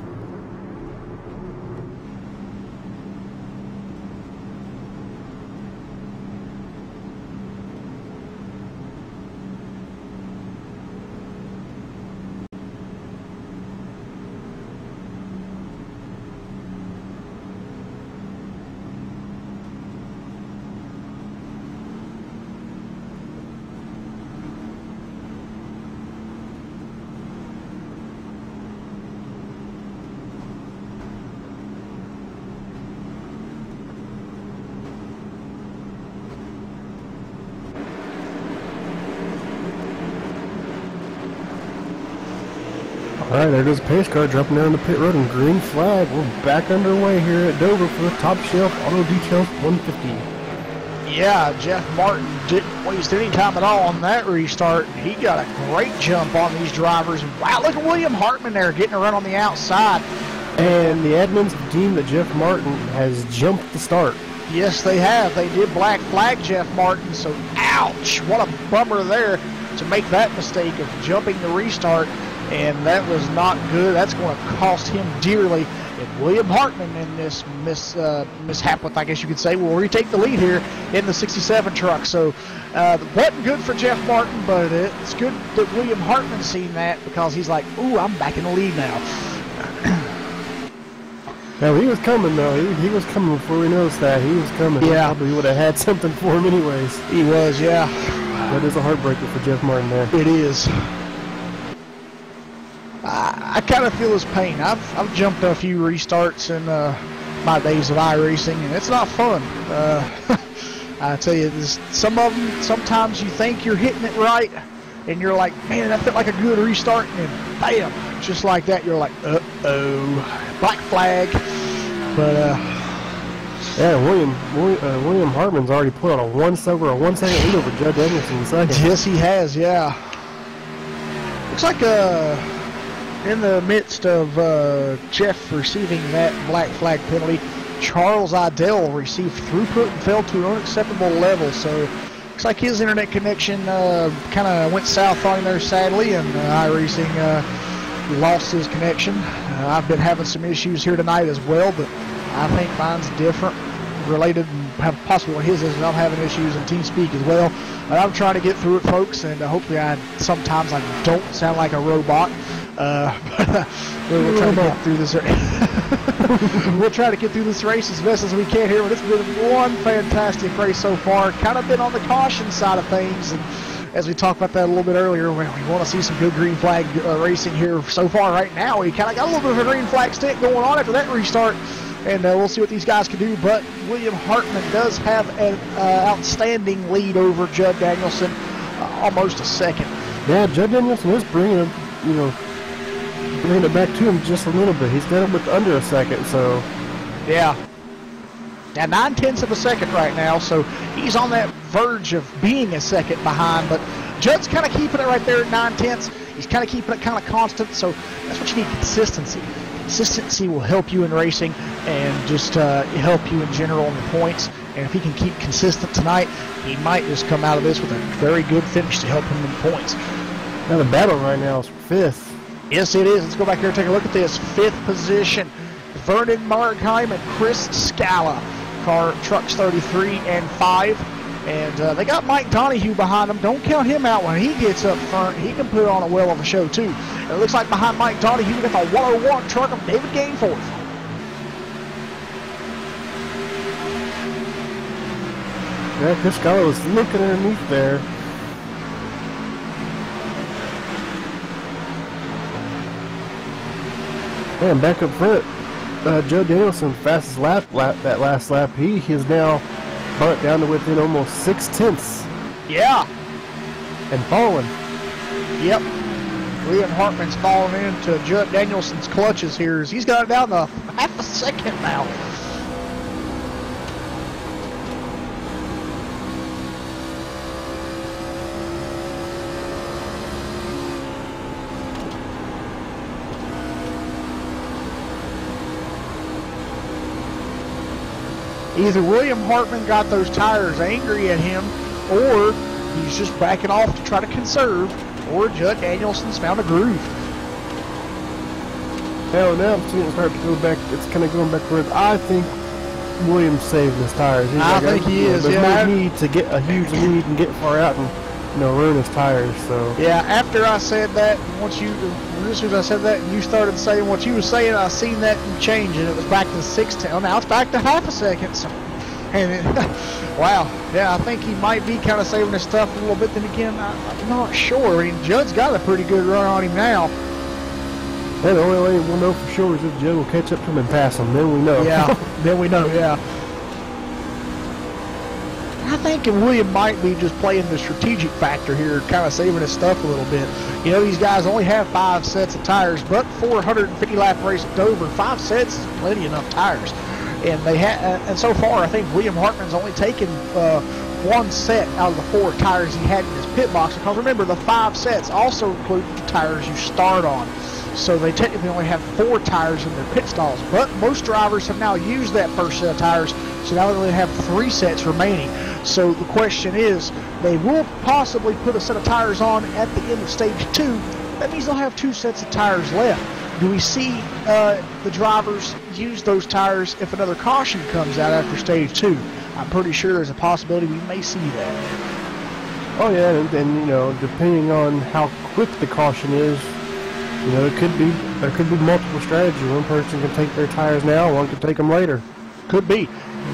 Alright, there goes the pace car dropping down the pit road and green flag. We're back underway here at Dover for the Top Shelf Auto Details 150. Yeah, Jeff Martin didn't waste any time at all on that restart. He got a great jump on these drivers. Wow, look at William Hartman there getting a run on the outside. And the admins deemed that Jeff Martin has jumped the start. Yes, they have. They did black flag Jeff Martin, so ouch. What a bummer there to make that mistake of jumping the restart. And that was not good. That's going to cost him dearly. And William Hartman in this mishap, I guess you could say, will retake the lead here in the 67 truck. So wasn't good for Jeff Martin, but it's good that William Hartman seen that because he's like, ooh, I'm back in the lead now. Now, he was coming, though. He was coming before we noticed that. He was coming. Yeah. Probably would have had something for him anyways. He was, yeah. That is a heartbreaker for Jeff Martin there. It is. I kind of feel his pain. I've jumped a few restarts in my days of iRacing, and it's not fun. I tell you, some of them, sometimes you think you're hitting it right, and you're like, man, that felt like a good restart, and then bam, just like that, you're like, uh-oh, black flag. But, yeah, William Hartman's already put on a 1 second lead over Judd Danielson in second. Yes, he has, yeah. Looks like in the midst of Jeff receiving that black flag penalty, Charles Idell received throughput and fell to an unacceptable level. So looks like his internet connection kind of went south on him there, sadly, and iRacing lost his connection. I've been having some issues here tonight as well, but I think mine's different, related, and have possibly what his is. I'm having issues in TeamSpeak as well. But I'm trying to get through it, folks, and hopefully sometimes I don't sound like a robot. But we'll try to get through this. We'll try to get through this race as best as we can here. But it's been one fantastic race so far. Kind of been on the caution side of things, and as we talked about that a little bit earlier, we want to see some good green flag racing here so far. Right now, we kind of got a little bit of a green flag stick going on after that restart, and we'll see what these guys can do. But William Hartman does have an outstanding lead over Judd Danielson, almost a second. Yeah, Judd Danielson is bringing it back to him just a little bit. He's got it with under a second, so. Yeah. Now 9/10 of a second right now, so he's on that verge of being a second behind, but Judd's kind of keeping it right there at 9/10. He's kind of keeping it kind of constant, so that's what you need, consistency. Consistency will help you in racing and just help you in general in the points, and if he can keep consistent tonight, he might just come out of this with a very good finish to help him in points. Now the battle right now is for 5th. Yes, it is. Let's go back here and take a look at this. 5th position, Vernon Markheim and Chris Scala. Trucks 33 and 5. And they got Mike Donahue behind him. Don't count him out when he gets up front. He can put on a well of a show, too. And it looks like behind Mike Donahue, we got the 101 truck of David Gainforth. Yeah, Chris Scala was looking underneath there. And back up front, Joe Danielson, fastest lap, that last lap, he is now bumped down to within almost 6/10. Yeah. And falling. Yep. William Hartman's falling into Judd Danielson's clutches here. He's got it down to half a second now. Either William Hartman got those tires angry at him, or he's just backing off to try to conserve, or Judd Danielson's found a groove. Hell, now I'm seeing it start to go back. It's kind of going backwards. I think Williams saved his tires. I think he is. There's no need to get a huge lead and get far out and ruin his tires. So yeah, after I said that, as soon as I said that, and you started saying what you were saying, I seen that change, and it was back to 6/10. Now it's back to half a second. So, and wow, yeah, I think he might be kind of saving his stuff a little bit. Then again, I'm not sure. I mean, Judd's got a pretty good run on him now. And the only way we'll know for sure is if Judd will catch up to him and pass him. Then we know. Yeah, then we know. Yeah. I think William might be just playing the strategic factor here, kind of saving his stuff a little bit. You know, these guys only have 5 sets of tires, but 450 lap race at Dover, 5 sets is plenty enough tires. And they and so far, I think William Hartman's only taken 1 set out of the 4 tires he had in his pit box. Because remember, the 5 sets also include the tires you start on. So they technically only have 4 tires in their pit stalls. But most drivers have now used that first set of tires, so now they only have 3 sets remaining. So the question is, they will possibly put a set of tires on at the end of stage 2. That means they'll have 2 sets of tires left. Do we see the drivers use those tires if another caution comes out after stage 2? I'm pretty sure there's a possibility we may see that. Oh yeah, and you know, depending on how quick the caution is, you know, there could be multiple strategies. One person can take their tires now, one can take them later. Could be.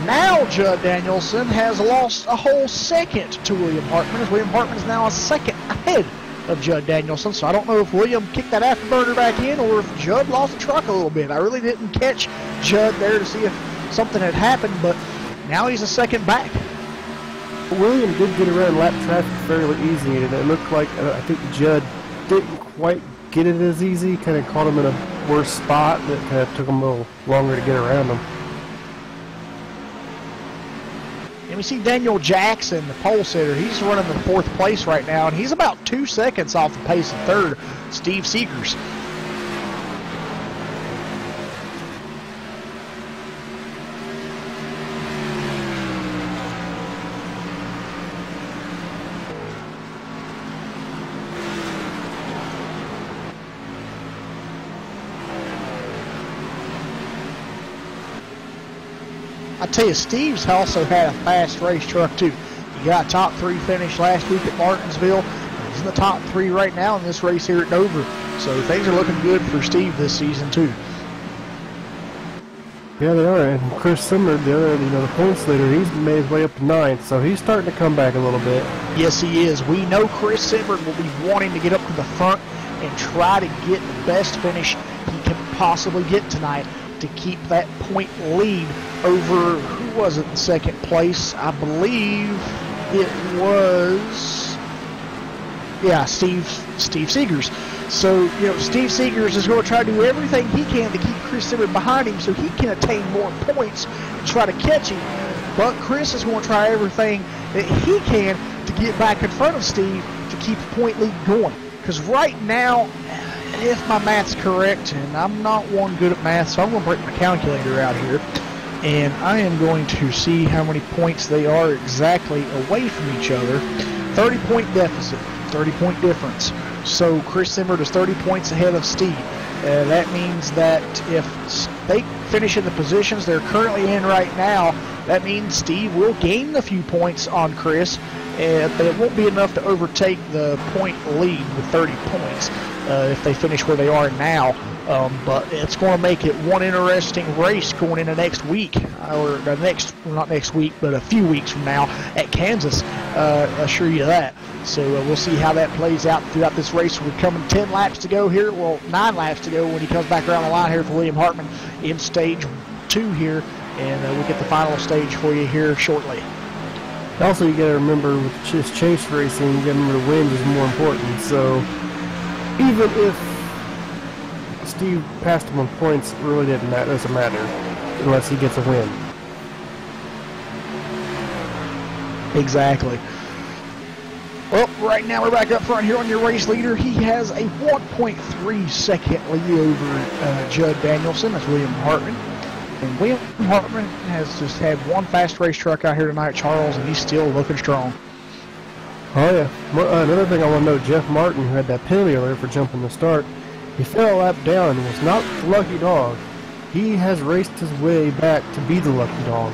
Now Judd Danielson has lost a whole second to William Hartman, as William Hartman is now a second ahead of Judd Danielson. So I don't know if William kicked that afterburner back in or if Judd lost the truck a little bit. I really didn't catch Judd there to see if something had happened, but now he's a second back. William did get around lap traffic fairly easy, and it looked like I think Judd didn't quite get it as easy, kind of caught him in a worse spot that kind of took him a little longer to get around him. And we see Daniel Jackson, the pole sitter. He's running in 4th place right now, and he's about 2 seconds off the pace of 3rd, Steve Seegers. I tell you, Steve's also had a fast race truck too. He got a top 3 finish last week at Martinsville. He's in the top 3 right now in this race here at Dover. So things are looking good for Steve this season too. Yeah, they are. And Chris Simmer, the other, the points leader, he's made his way up to 9th, so he's starting to come back a little bit. Yes, he is. We know Chris Simmer will be wanting to get up to the front and try to get the best finish he can possibly get tonight to keep that point lead over, who was it in 2nd place? I believe it was, yeah, Steve Seegers. So, you know, Steve Seegers is going to try to do everything he can to keep Chris Simmer behind him so he can attain more points and try to catch him. But Chris is going to try everything that he can to get back in front of Steve to keep the point lead going. Because right now, if my math's correct, and I'm not one good at math, so I'm going to break my calculator out here, and I am going to see how many points they are exactly away from each other. 30-point deficit, 30-point difference. So Chris Simmer is 30 points ahead of Steve. That means that if they finish in the positions they're currently in right now, that means Steve will gain a few points on Chris, but it won't be enough to overtake the point lead with 30 points. If they finish where they are now. But it's going to make it one interesting race going into next week, or not next week, but a few weeks from now at Kansas. Assure you that. So we'll see how that plays out throughout this race. We're coming 10 laps to go here, well, 9 laps to go when he comes back around the line here for William Hartman in stage 2 here, and we'll get the final stage for you here shortly. Also, you got to remember with just chase racing, you got to remember the wind is more important. So even if Steve passed him on points, it really doesn't matter unless he gets a win. Exactly. Well, right now we're back up front here on your race leader. He has a 1.3 second lead over Judd Danielson. That's William Hartman. And William Hartman has just had one fast race truck out here tonight, Charles, and he's still looking strong. Oh, yeah. Another thing I want to note, Jeff Martin, who had that penalty earlier for jumping the start, he fell a lap down and was not the lucky dog. He has raced his way back to be the lucky dog.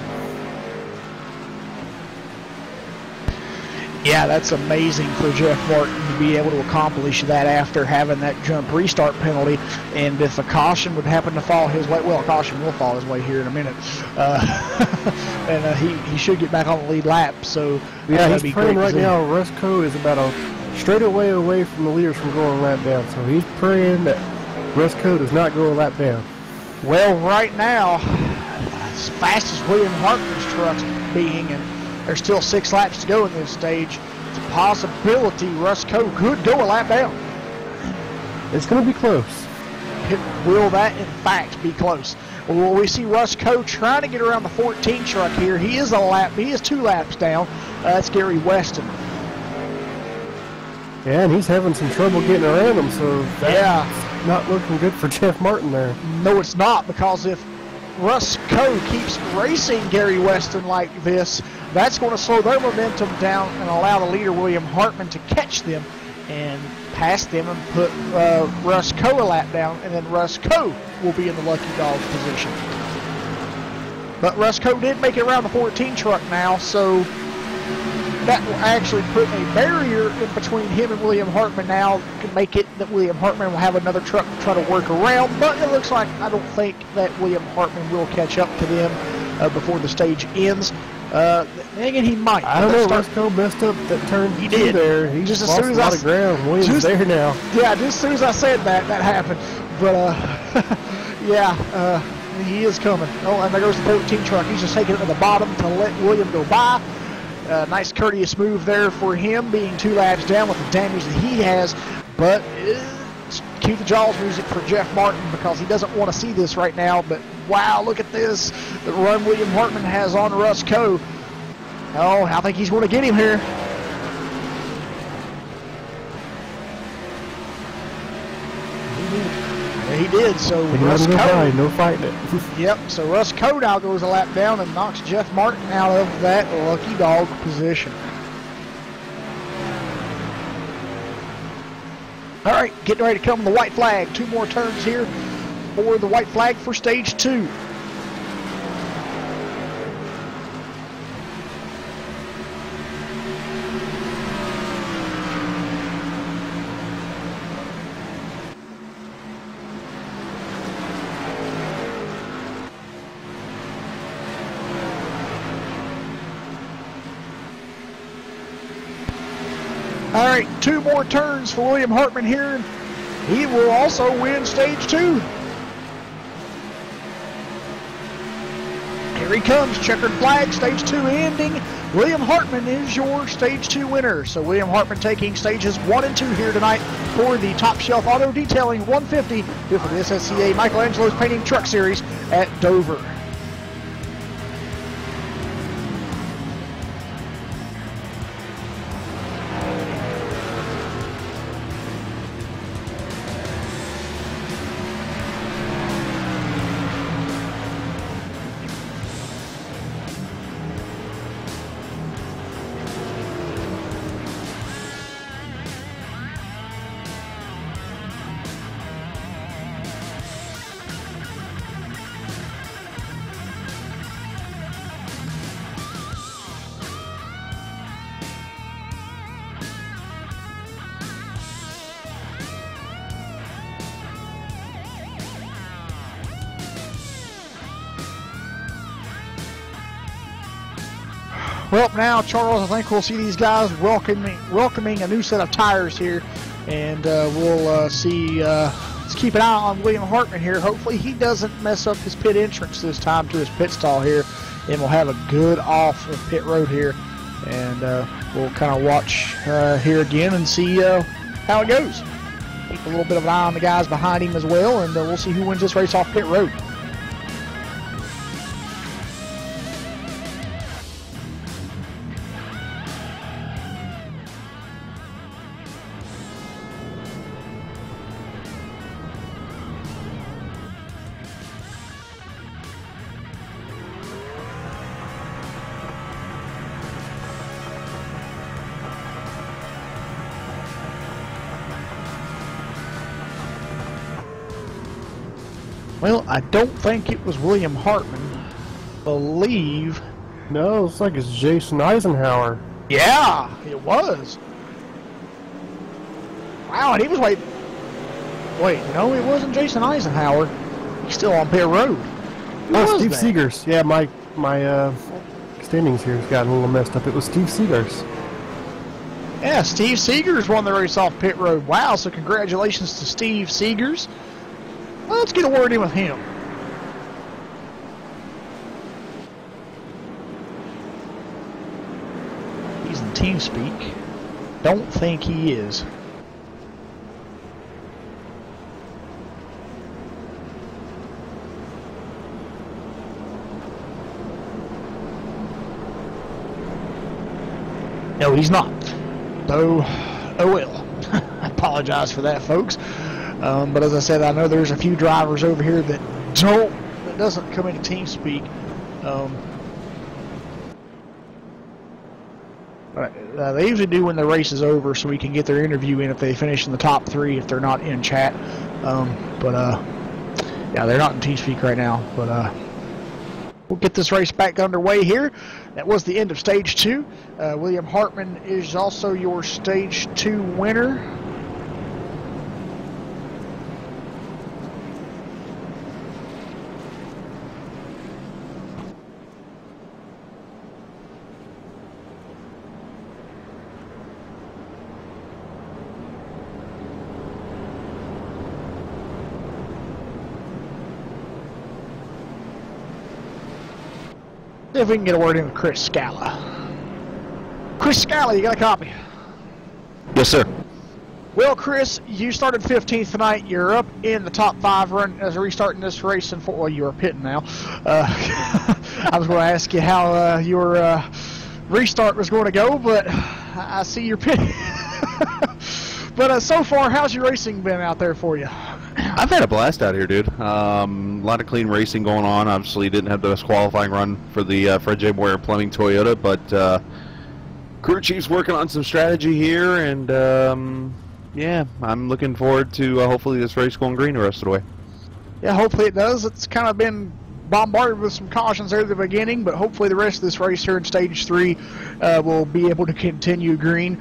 Yeah, that's amazing for Jeff Martin to be able to accomplish that after having that jump restart penalty. And if a caution would happen to fall his way, well, a caution will fall his way here in a minute. And he should get back on the lead lap. So yeah, he's praying right now. Rusco is about a straightaway away from the leaders from going a lap down. So he's praying that Rusco does not go a lap down. Well, right now, as fast as William Hartman's truck's being, and There's still 6 laps to go in this stage. It's a possibility Russ Coe could go a lap down. It's going to be close. Will that, in fact, be close? Well, we see Russ Coe trying to get around the 14 truck here. He is 2 laps down. That's Gary Weston. Yeah, and he's having some trouble getting around him, so that's not looking good for Jeff Martin there. No, it's not, because if Russ Coe keeps racing Gary Weston like this, that's going to slow their momentum down and allow the leader, William Hartman, to catch them and pass them and put Russ Coe a lap down, and then Russ Coe will be in the lucky dog position. But Russ Coe did make it around the 14 truck now, so that will actually put a barrier in between him and William Hartman now, can make it that William Hartman will have another truck to try to work around, but it looks like I don't think that William Hartman will catch up to them before the stage ends. Again, he might. I don't know. Russ Coe messed up that turn. He did there. He just lost a lot of ground. Williams there now. Yeah, just as soon as I said that happened. But yeah, he is coming. Oh, and there goes the 13 truck. He's just taking it to the bottom to let William go by. Nice courteous move there for him, being 2 laps down with the damage that he has. But cue the Jaws music for Jeff Martin, because he doesn't want to see this right now. But wow, look at this, the run William Hartman has on Russ Coe. Oh, I think he's going to get him here. He did. So Russ Coe, no fighting it. Yep. So Russ Coe now goes a lap down and knocks Jeff Martin out of that lucky dog position. All right, getting ready to come the white flag. 2 more turns here for the white flag for stage 2. All right, 2 more turns for William Hartman here. He will also win stage 2. Here he comes, checkered flag, stage 2 ending. William Hartman is your stage 2 winner. So William Hartman taking stages 1 and 2 here tonight for the Top Shelf Auto Detailing 150 here for the SSCA Michael Angelos Painting Truck Series at Dover. Well, now, Charles, I think we'll see these guys welcoming a new set of tires here, and we'll see. Let's keep an eye on William Hartman here. Hopefully he doesn't mess up his pit entrance this time to his pit stall here, and we'll have a good off of pit road here, and we'll kind of watch here again and see how it goes. Keep a little bit of an eye on the guys behind him as well, and we'll see who wins this race off pit road. Well, I don't think it was William Hartman. Believe. No, it looks like it's Jason Eisenhower. Yeah, it was. Wow, and he was waiting. Wait, no, it wasn't Jason Eisenhower. He's still on pit road. Oh, Steve Seegers. Yeah, my standings here has gotten a little messed up. It was Steve Seegers. Yeah, Steve Seegers won the race off pit road. Wow, so congratulations to Steve Seegers. Well, let's get a word in with him. TeamSpeak. Don't think he is. No, he's not. Oh well. I apologize for that, folks. But as I said, I know there's a few drivers over here that doesn't come into TeamSpeak. They usually do when the race is over, so we can get their interview in if they finish in the top 3 if they're not in chat. Yeah, they're not in TeamSpeak right now. But we'll get this race back underway here. That was the end of Stage 2. William Hartman is also your Stage 2 winner. See if we can get a word in with Chris Scala. Chris Scala, you got a copy? Yes, sir. Well, Chris, you started 15th tonight. You're up in the top 5 run as a restarting this race. Well, you are pitting now. I was going to ask you how your restart was going to go, but I see you're pitting. But so far, how's your racing been out there for you? I've had a blast out here, dude. A lot of clean racing going on. Obviously, didn't have the best qualifying run for the Fred J. Moyer Plumbing Toyota, but crew chief's working on some strategy here, and yeah, I'm looking forward to hopefully this race going green the rest of the way. Yeah, hopefully it does. It's kind of been bombarded with some cautions there at the beginning, but hopefully the rest of this race here in Stage 3 will be able to continue green.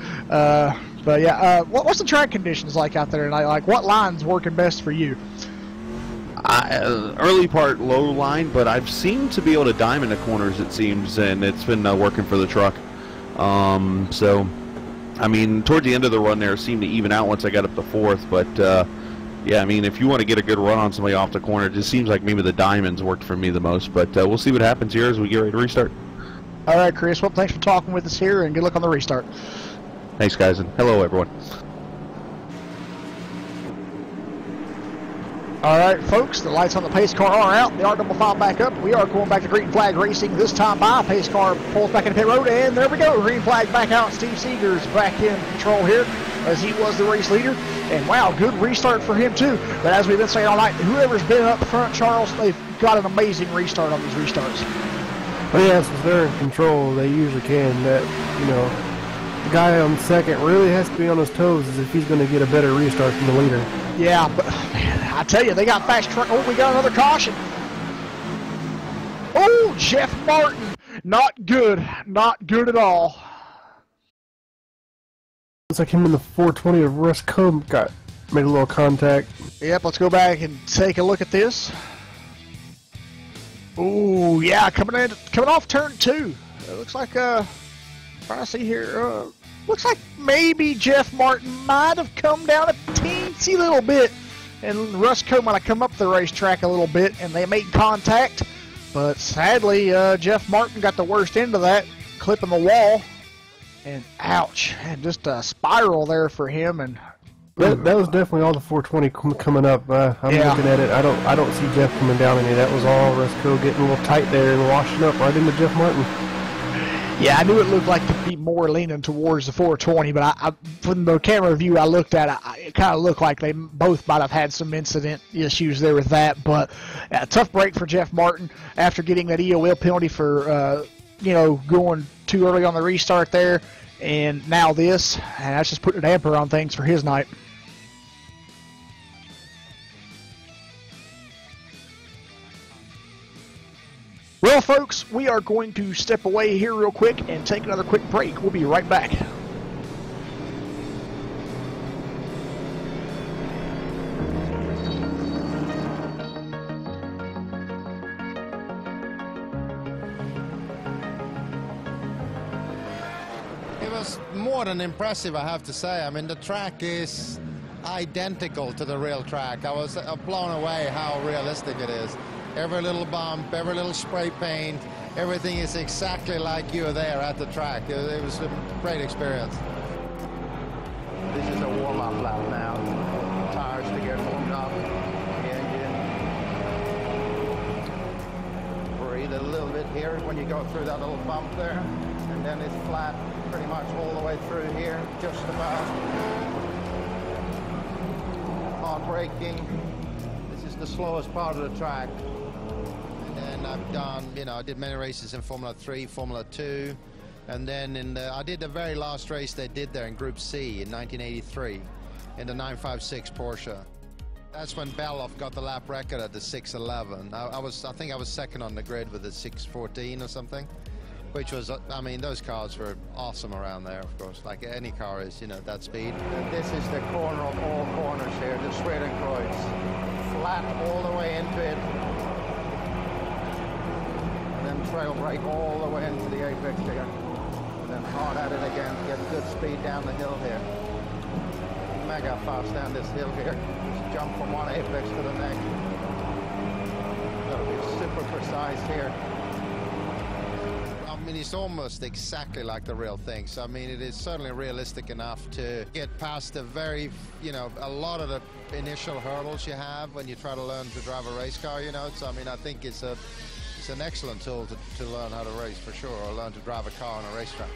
But yeah, what's the track conditions like out there tonight? Like, what line's working best for you? Early part low line, but I've seemed to be able to diamond the corners, it seems, and it's been working for the truck. So, I mean, toward the end of the run there, it seemed to even out once I got up to 4th, but yeah, I mean, if you want to get a good run on somebody off the corner, it just seems like maybe the diamonds worked for me the most, but we'll see what happens here as we get ready to restart. All right, Chris, well, thanks for talking with us here, and good luck on the restart. Thanks, guys, and hello, everyone. All right, folks, the lights on the pace car are out. The R55 back up. We are going back to green flag racing this time by. Pace car pulls back into pit road, and there we go. Green flag back out. Steve Seeger's back in control here as he was the race leader. And wow, good restart for him too. But as we've been saying all night, whoever's been up front, Charles, they've got an amazing restart on these restarts. Well, yeah, since they're in control, they usually can. That, you know, the guy on second really has to be on his toes as if he's going to get a better restart from the leader. Yeah, but man, I tell you, they got fast truck. Oh, we got another caution. Oh, Jeff Martin, not good, not good at all. Looks like him in the 420 of Russ Combs made a little contact. Yep, let's go back and take a look at this. Oh, yeah, coming off turn 2. It looks like trying to see here. Looks like maybe Jeff Martin might have come down a teensy little bit, and Russ Coe might have come up the racetrack a little bit, and they made contact. But sadly, Jeff Martin got the worst end of that, clipping the wall, and ouch! And just a spiral there for him. And that was definitely all the 420 coming up. I'm looking at it. I don't see Jeff coming down any. That was all Russ Coe getting a little tight there and washing up right into Jeff Martin. Yeah, I knew it looked like to be more leaning towards the 420, but I from the camera view I looked at, it kind of looked like they both might have had some incident issues there with that. But a tough break for Jeff Martin after getting that EOL penalty for you know, going too early on the restart there, and now this, and that's just putting a damper on things for his night. Well, folks, we are going to step away here real quick and take another quick break. We'll be right back. It was more than impressive, I have to say. I mean, the track is identical to the real track. I was blown away how realistic it is. Every little bump, every little spray paint, everything is exactly like you were there at the track. It was a great experience. This is a warm-up lap now. Tires to get warmed up. The engine. Breathe a little bit here when you go through that little bump there. And then it's flat pretty much all the way through here, just about. Hard braking. This is the slowest part of the track. And I've done, you know, I did many races in Formula 3, Formula 2. And then I did the very last race they did there in Group C in 1983 in the 956 Porsche. That's when Beloff got the lap record at the 6:11. I think I was second on the grid with the 6:14 or something, which was, I mean, those cars were awesome around there, of course, like any car is, you know, that speed. And this is the corner of all corners here, the Swedenkreuz. Flat all the way into it. And then trail brake all the way into the apex here. And hard at it again to get good speed down the hill here. Mega fast down this hill here. Just jump from one apex to the next. Gotta be super precise here. I mean, it's almost exactly like the real thing. So, I mean, it is certainly realistic enough to get past the very, you know, a lot of the initial hurdles you have when you try to learn to drive a race car, you know. So, I mean, I think it's an excellent tool to learn how to race for sure, or learn to drive a car on a racetrack.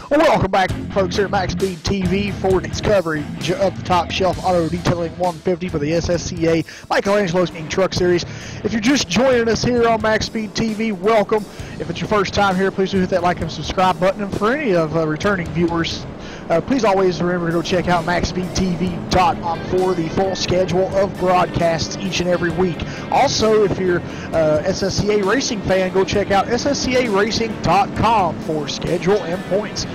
Welcome back, folks, here at MaxSpeedTV for its coverage of the Top Shelf Auto Detailing 150 for the SSCA ANGELOS Truck Series. If you're just joining us here on MaxSpeedTV, welcome. If it's your first time here, please do hit that like and subscribe button. And for any of returning viewers, please always remember to go check out MaxSpeedTV.com for the full schedule of broadcasts each and every week. Also, if you're SSCA racing fan, go check out SSCARacing.com for schedule and points.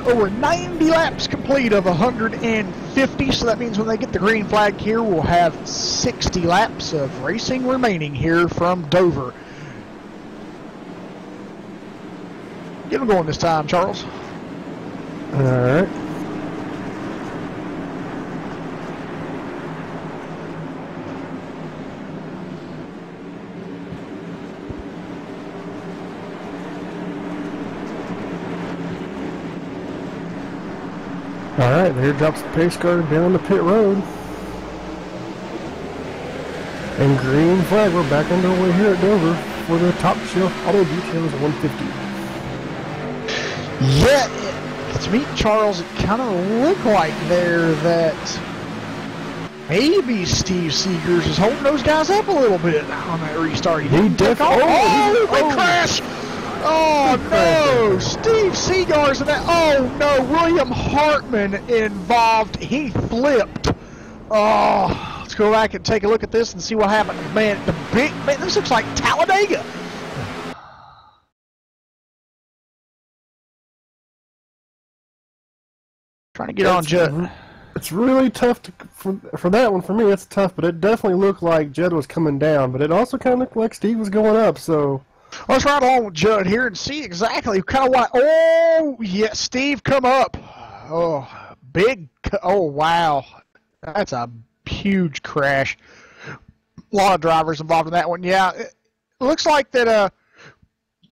Over 90 laps complete of 150, so that means when they get the green flag here, we'll have 60 laps of racing remaining here from Dover. Get them going this time, Charles. All right. Alright, there drops the pace car down the pit road. And green flag, we're back underway here at Dover for the Top Shelf Auto Details 150. Yeah, to me, Charles, it kind of looked like there that maybe Steve Seegers is holding those guys up a little bit on that restart. He definitely crash! Oh no, Steve Seegars and that. Oh no, William Hartman involved. He flipped. Oh, let's go back and take a look at this and see what happened. Man, this looks like Talladega. Trying to get on Judd. It's really tough for that one. For me, it's tough, but it definitely looked like Judd was coming down, but it also kind of looked like Steve was going up, so. Let's ride along with Judd here and see exactly kind of why. Oh, yeah, Steve, come up. Oh, oh, wow. That's a huge crash. A lot of drivers involved in that one. Yeah, it looks like that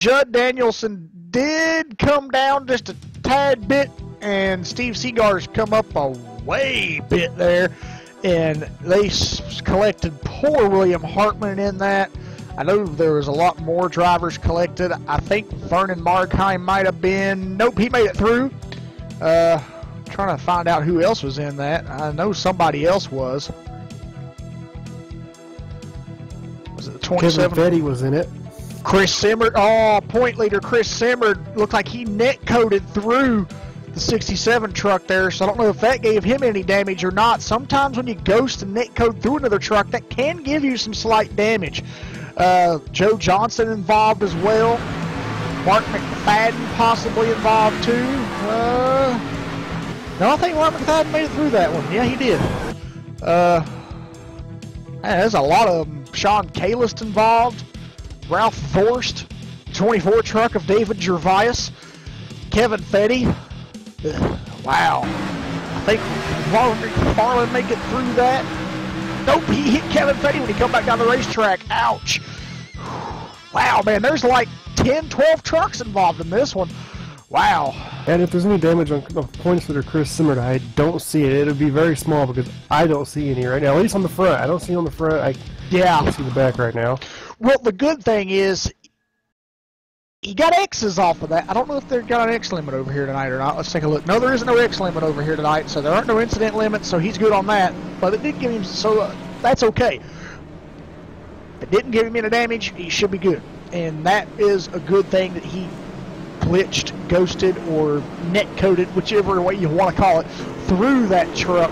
Judd Danielson did come down just a tad bit, and Steve Seegars come up a way bit there, and they collected poor William Hartman in that. I know there was a lot more drivers collected. I think Vernon Markheim might have been. Nope, he made it through. Trying to find out who else was in that. I know somebody else was. Was it the 27? Kevin Fetty was in it. Chris Simard. Oh, point leader Chris Simard looked like he net coded through the 67 truck there, so I don't know if that gave him any damage or not. Sometimes when you ghost and netcode through another truck, that can give you some slight damage. Joe Johnson involved as well. Mark McFadden possibly involved too. No, I think Mark McFadden made it through that one. Yeah, he did. Man, there's a lot of them. Sean Kalist involved. Ralph Forst. 24 truck of David Gervais. Kevin Fetty. Wow. I think Farland make it through that. Nope, he hit Kevin Fetty when he come back down the racetrack. Ouch. Wow, man, there's like 10, 12 trucks involved in this one. Wow. And if there's any damage on the points that are Chris Simmert, I don't see it. It'll be very small because I don't see any right now. At least on the front. I don't see on the front. I don't see the back right now. Well, the good thing is he got X's off of that. I don't know if they've got an X limit over here tonight or not. Let's take a look. No, there isn't no X limit over here tonight, so there aren't no incident limits, so he's good on that. But it did give him, so that's okay. It didn't give him any damage. He should be good. And that is a good thing that he glitched, ghosted, or netcoded, whichever way you want to call it, through that truck,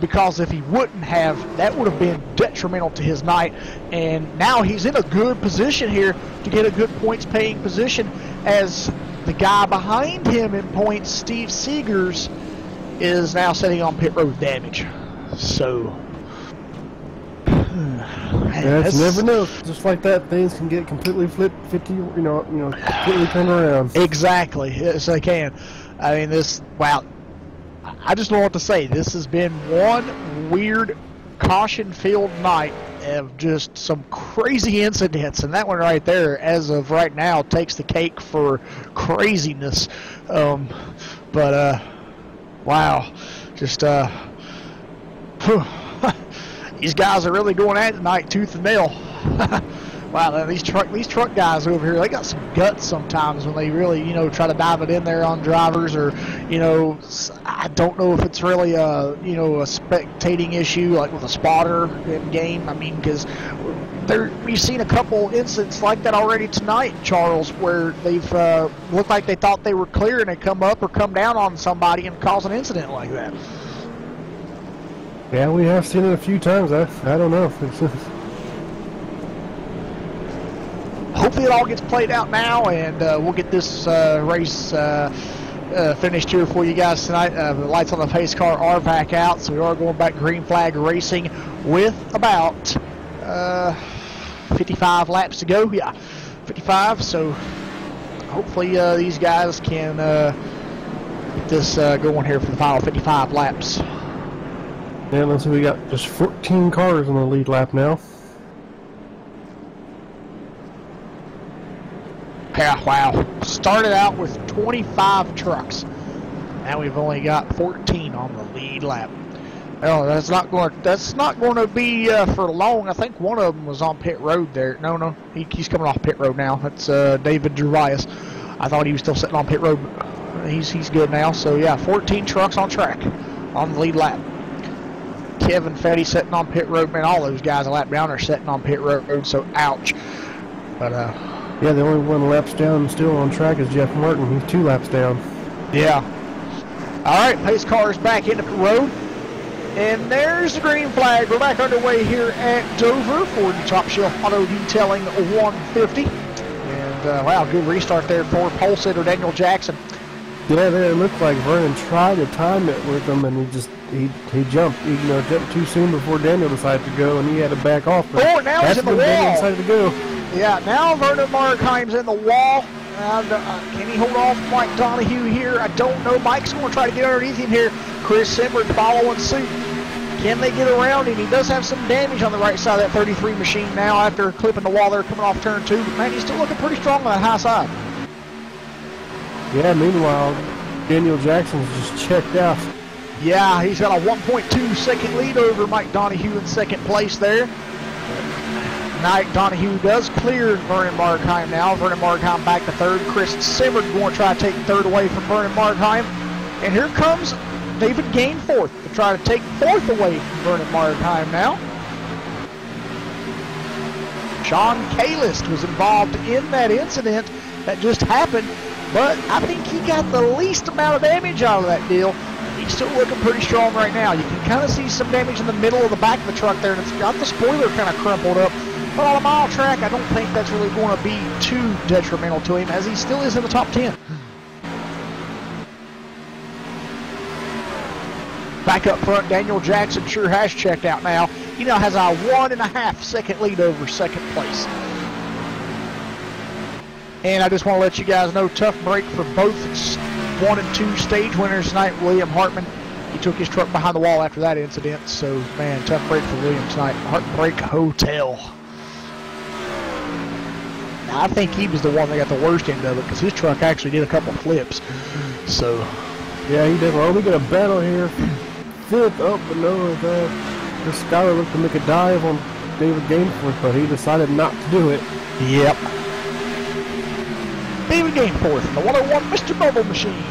because if he wouldn't have, that would have been detrimental to his night. And now he's in a good position here to get a good points paying position, as the guy behind him in points, Steve Seegers, is now sitting on pit road damage. So you never know. Just like that, things can get completely completely turned around. Exactly. Yes, they can. I mean, wow. I just don't know what to say. This has been one weird, caution-filled night of just some crazy incidents, and that one right there, as of right now, takes the cake for craziness. Wow. Just, these guys are really going at it tonight, tooth and nail. Wow, these truck guys over here, they got some guts sometimes when they really, try to dive it in there on drivers, or, I don't know if it's really a spectating issue, like with a spotter in game. I mean, because we've seen a couple incidents like that already tonight, Charles, where they've looked like they thought they were clear and they come up or come down on somebody and cause an incident like that. Yeah, we have seen it a few times. I don't know. Hopefully it all gets played out now, and we'll get this race finished here for you guys tonight. The lights on the pace car are back out, so we are going back green flag racing with about 55 laps to go. Yeah, 55. So hopefully these guys can get this going here for the final 55 laps. Yeah, let's see, we got just 14 cars on the lead lap now. Yeah, wow. Started out with 25 trucks. Now we've only got 14 on the lead lap. Oh, that's not going to be for long. I think one of them was on pit road there. No, he's coming off pit road now. That's David Gervais. I thought he was still sitting on pit road. He's good now. So yeah, 14 trucks on track on the lead lap. Kevin Fetty sitting on pit road. Man, all those guys a lap down are sitting on pit road, so ouch. But yeah, the only one laps down still on track is Jeff Martin. He's 2 laps down. Yeah. All right, pace car is back into the road. And there's the green flag. We're back underway here at Dover for the Top Shelf Auto Detailing 150. And wow, good restart there for pole sitter Daniel Jackson. Yeah, it looked like Vernon tried to time it with him, and he jumped. He jumped too soon before Daniel decided to go, and he had to back off. Oh, now he's in the wall. Daniel decided to go. Yeah, now Vernon Markheim's in the wall. And, can he hold off Mike Donahue here? I don't know. Mike's going to try to get underneath him here. Chris Simmert following suit. Can they get around him? He does have some damage on the right side of that 33 machine now after clipping the wall there coming off turn 2. But, man, he's still looking pretty strong on that high side. Yeah, meanwhile, Daniel Jackson's just checked out. Yeah, he's got a 1.2 second lead over Mike Donahue in second place there. Mike Donahue does clear Vernon Markheim now. Vernon Markheim back to third. Chris Simmert going to try to take third away from Vernon Markheim. And here comes David Gainforth to try to take fourth away from Vernon Markheim now. Sean Kalist was involved in that incident that just happened. but I think he got the least amount of damage out of that deal. He's still looking pretty strong right now. You can kind of see some damage in the middle of the back of the truck there, and it's got the spoiler kind of crumpled up. But on a mile track, I don't think that's really going to be too detrimental to him, as he still is in the top 10. Back up front, Daniel Jackson sure has checked out now. He now has a 1.5 second lead over second place. And I just want to let you guys know, tough break for both 1 and 2 stage winners tonight. William Hartman, he took his truck behind the wall after that incident. So, man, tough break for William tonight. Heartbreak Hotel. Now, I think he was the one that got the worst end of it, because his truck actually did a couple of flips. So, yeah, he did. Well, we got a battle here. Fifth up, but no, this Skyler looked to make a dive on David Gainforth, but he decided not to do it. Yep. David Gainforth in the 101 Mr. Bubble Machine.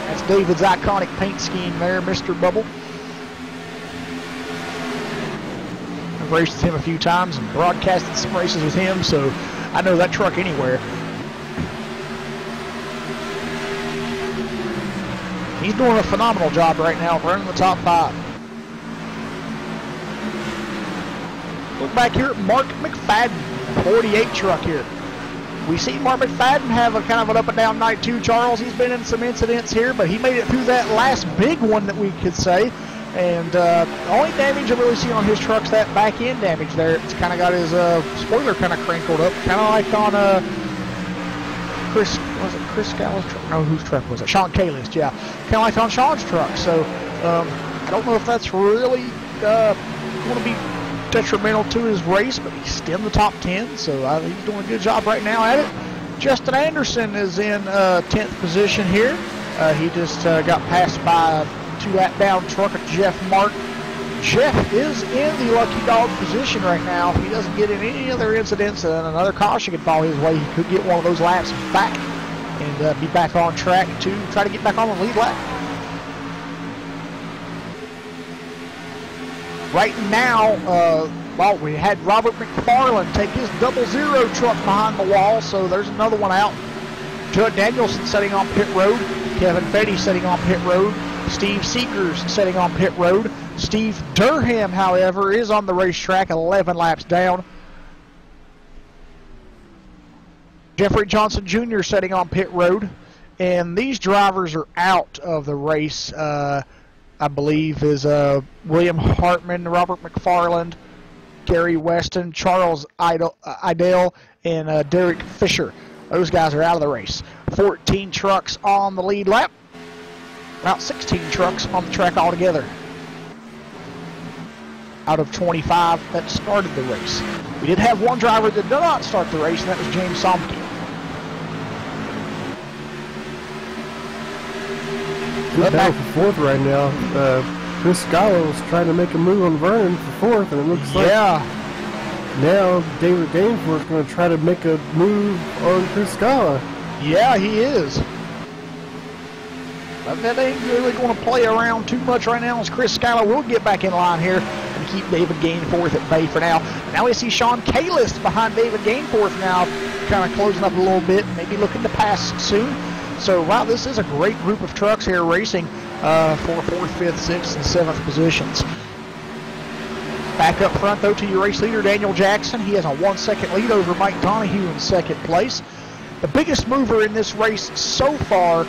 That's David's iconic paint scheme there, Mr. Bubble. I've raced with him a few times and broadcasted some races with him, so I know that truck anywhere. He's doing a phenomenal job right now of running the top 5. Look back here at Mark McFadden, 48 truck here. We see Mark McFadden have a kind of an up and down night too, Charles. He's been in some incidents here, but he made it through that last big one that we could say. And the only damage I really see on his truck's that back end damage there. It's kind of got his spoiler kind of crinkled up, kind of like on Chris Scala's truck? No, whose truck was it? Sean Kalis, yeah. Kind of like on Sean's truck. So I don't know if that's really going to be detrimental to his race, but he's still in the top 10, so he's doing a good job right now at it. Justin Anderson is in 10th position here. He just got passed by a 2-lap down truck of Jeff Mark. Jeff is in the lucky dog position right now. If he doesn't get in any other incidents and another caution could fall his way, he could get one of those laps back and be back on track to try to get back on the lead lap. Right now, well, we had Robert McFarland take his 00 truck behind the wall, so there's another one out. Judd Danielson setting on pit road. Kevin Fetty setting on pit road. Steve Seekers setting on pit road. Steve Durham, however, is on the racetrack 11 laps down. Jeffrey Johnson Jr. setting on pit road. And these drivers are out of the race, I believe, is William Hartman, Robert McFarland, Gary Weston, Charles Idell, and Derek Fisher. Those guys are out of the race. 14 trucks on the lead lap. About 16 trucks on the track altogether. Out of 25 that started the race. We did have one driver that did not start the race, and that was James Somke. Good battle for fourth right now. Chris Scala was trying to make a move on Vernon for fourth, and it looks like now David Gainforth is going to try to make a move on Chris Scala. Yeah, he is. But that ain't really going to play around too much right now, as Chris Scala will get back in line here and keep David Gainforth at bay for now. Now we see Sean Kalis behind David Gainforth now, kind of closing up a little bit, maybe looking to pass soon. So, wow, this is a great group of trucks here racing for 4th, 5th, 6th, and 7th positions. Back up front, though, to your race leader, Daniel Jackson. He has a 1-second lead over Mike Donahue in 2nd place. The biggest mover in this race so far,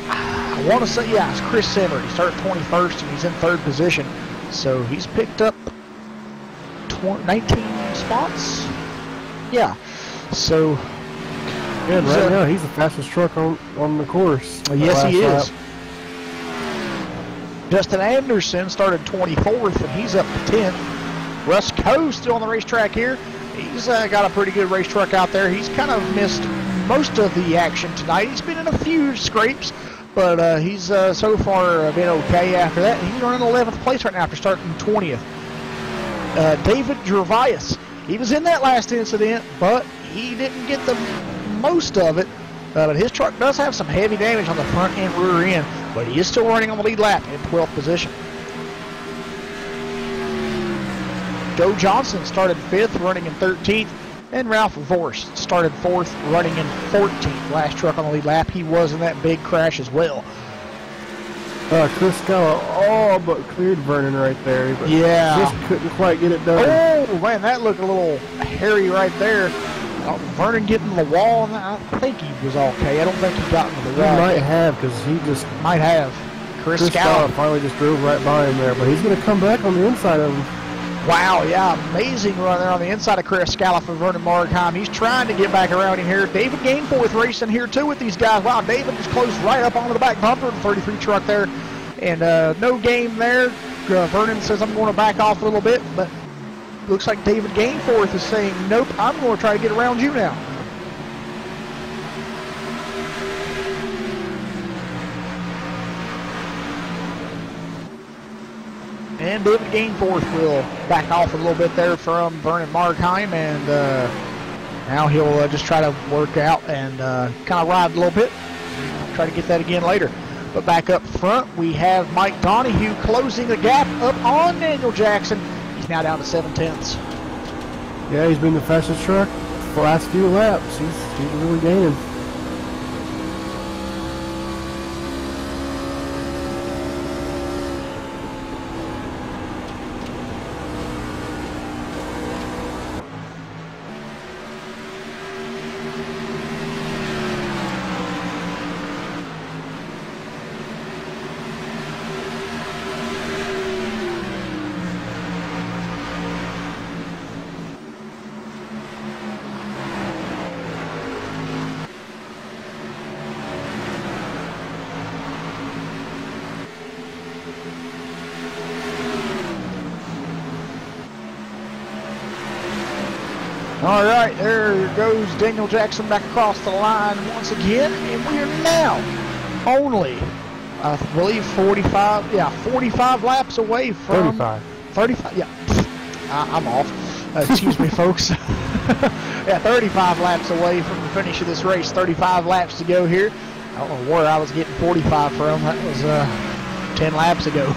I want to say, yeah, it's Chris Simmer. He started 21st, and he's in 3rd position. So he's picked up 19 spots. Yeah, so... Yeah, right now he's the fastest truck on the course. Yes, he is. Justin Anderson started 24th, and he's up to 10th. Russ Coe still on the racetrack here. He's got a pretty good race truck out there. He's kind of missed most of the action tonight. He's been in a few scrapes, but he's so far been okay after that. He's running 11th place right now after starting 20th. David Gervais, he was in that last incident, but he didn't get the most of it. But his truck does have some heavy damage on the front and rear end, but he is still running on the lead lap in 12th position. Joe Johnson started 5th, running in 13th. And Ralph Vorst started 4th, running in 14th. Last truck on the lead lap. He was in that big crash as well. Chris Scala all but cleared Vernon right there. But yeah. Just couldn't quite get it done. Oh, man, that looked a little hairy right there. Vernon getting to the wall, and I think he was okay. I don't think he got into the wall. He might have, because he just... Might have. Chris Scala finally just drove right by him there, but he's going to come back on the inside of him. Wow, yeah, amazing run there on the inside of Chris Scala for Vernon Markheim. He's trying to get back around in here. David Gainforth racing here too with these guys. Wow, David just closed right up onto the back bumper of the 33 truck there. And no game there. Vernon says, I'm going to back off a little bit, but looks like David Gainforth is saying, nope, I'm going to try to get around you now. And David Gainforth will back off a little bit there from Vernon Markheim, and now he'll just try to work out and kind of ride a little bit. Try to get that again later. But back up front, we have Mike Donahue closing the gap up on Daniel Jackson. He's now down to 7/10. Yeah, he's been the fastest truck for the last few laps. He's really gaining. All right, there goes Daniel Jackson back across the line once again, and we are now only, I believe, 45 laps away from... 35, yeah. I'm off. Excuse me, folks. Yeah, 35 laps away from the finish of this race. 35 laps to go here. I don't know where I was getting 45 from. That was 10 laps ago.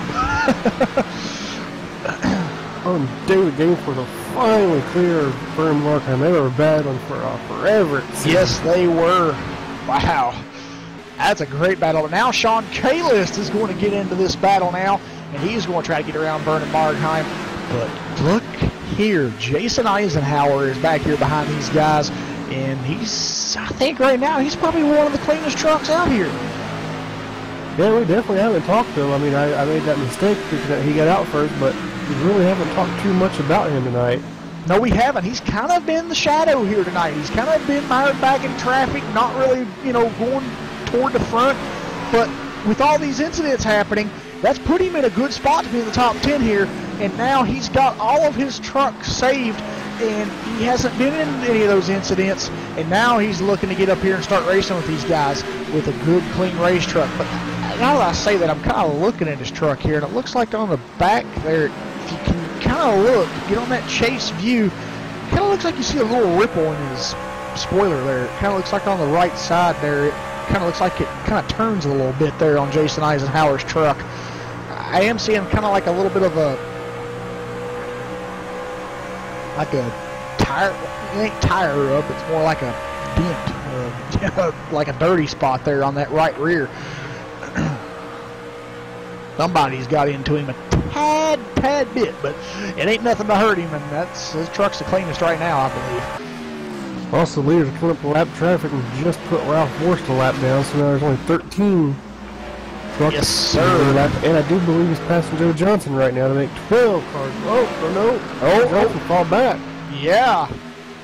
Oh, David Gainforth will finally clear Vernon Markheim. They were battling for forever. Yes, they were. Wow. That's a great battle. Now Sean Kalist is going to get into this battle now, and he's going to try to get around Vernon Markheim. But look here. Jason Eisenhower is back here behind these guys, and he's, I think right now, he's probably one of the cleanest trucks out here. Yeah, we definitely haven't talked to him. I mean, I made that mistake because he got out first, but we really haven't talked too much about him tonight. No, we haven't. He's kind of been the shadow here tonight. He's kind of been mired back in traffic, not really, going toward the front. But with all these incidents happening, that's put him in a good spot to be in the top 10 here. And now he's got all of his trucks saved, and he hasn't been in any of those incidents. And now he's looking to get up here and start racing with these guys with a good, clean race truck. But now that I say that, I'm kind of looking at his truck here, and it looks like on the back there, if you can kind of look, get on that chase view, kind of looks like you see a little ripple in his spoiler there. It kind of looks like on the right side there, it kind of looks like it kind of turns a little bit there on Jason Eisenhower's truck. I am seeing kind of like a little bit of a tire, it ain't tire rub, it's more like a dent, like a dirty spot there on that right rear. Somebody's got into him a tad bit, but it ain't nothing to hurt him, and his truck's the cleanest right now, I believe. Also, leaders are coming up the lap traffic and just put Ralph Vorst a lap down, so now there's only 13 trucks. Yes, sir. Lap, and I do believe he's passing Joe Johnson right now to make 12 cars. Oh, Johnson fall back. Yeah.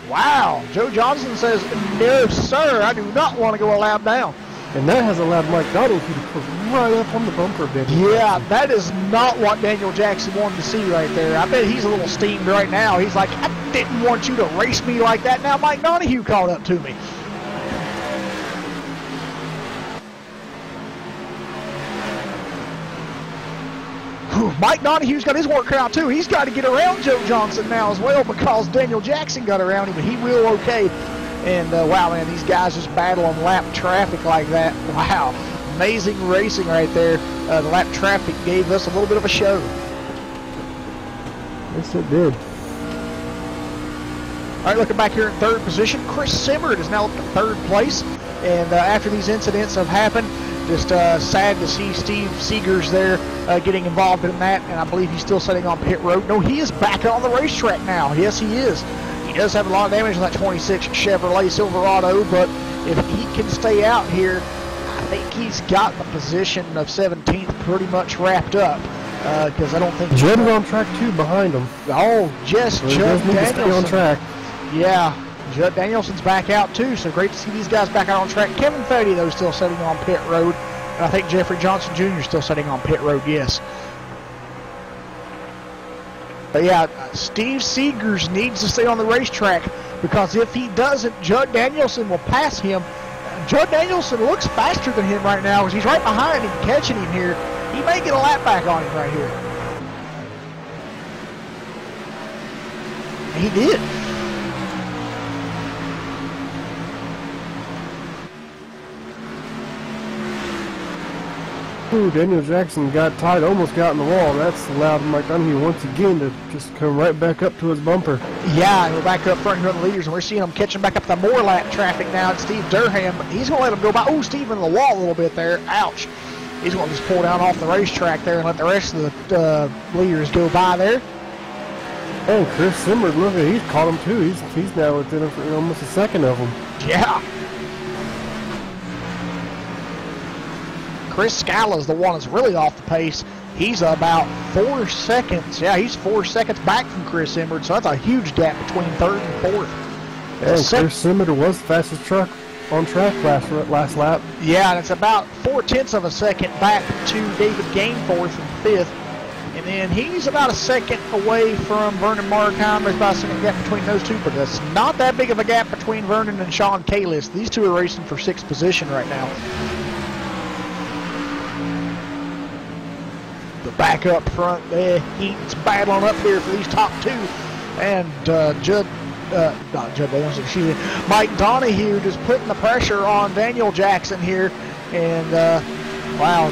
Wow. Joe Johnson says, no, sir, I do not want to go a lap down. And that has allowed Mike Donahue to push right up on the bumper bit. Yeah, that is not what Daniel Jackson wanted to see right there. I bet he's a little steamed right now. He's like, I didn't want you to race me like that. Now Mike Donahue caught up to me. Mike Donahue's got his work cut out too. He's got to get around Joe Johnson now as well because Daniel Jackson got around him, but he will okay. And wow, man, these guys just battle on lap traffic like that. Wow, amazing racing right there. The lap traffic gave us a little bit of a show. Yes, it did. All right, looking back here in third position, Chris Simmerd is now up in third place. And after these incidents have happened, just sad to see Steve Seegers there getting involved in that. And I believe he's still sitting on pit road. No, he is back on the racetrack now. Yes, he is. He does have a lot of damage on that 26 Chevrolet Silverado, but if he can stay out here, I think he's got the position of 17th pretty much wrapped up. Because I don't think Judd is on track 2 behind him. Oh, yes, So Judd he does need to stay on Danielson. track. Yeah, Judd Danielson's back out too, so great to see these guys back out on track. Kevin Fetty, though, still sitting on pit road. And I think Jeffrey Johnson Jr. is still sitting on pit road, yes. But yeah, Steve Seegers needs to stay on the racetrack, because if he doesn't, Judd Danielson will pass him. Judd Danielson looks faster than him right now, because he's right behind him, catching him here. He may get a lap back on him right here. He did. Ooh, Daniel Jackson got tied, almost got in the wall. That's allowed Mike Donahue once again to just come right back up to his bumper. Yeah, and we're back up front here on the leaders, and we're seeing them catching back up the more lap traffic now. It's Steve Durham, but he's going to let him go by. Oh, Steve in the wall a little bit there. Ouch. He's going to just pull down off the racetrack there and let the rest of the leaders go by there. And Chris Simmerd, look at, he's caught him too. He's now within almost a second of him. Yeah. Chris Scala's the one that's really off the pace. He's about 4 seconds. Yeah, he's 4 seconds back from Chris Simmerd, so that's a huge gap between third and fourth. And Chris Simmerd was the fastest truck on track last lap. Yeah, and it's about 0.4 of a second back to David Gainforth in fifth. And then he's about a second away from Vernon Markheim. There's about a second gap between those two, but that's not that big of a gap between Vernon and Sean Kalis. These two are racing for 6th position right now. The back up front there, he's battling up here for these top two. And Mike Donahue just putting the pressure on Daniel Jackson here. And wow,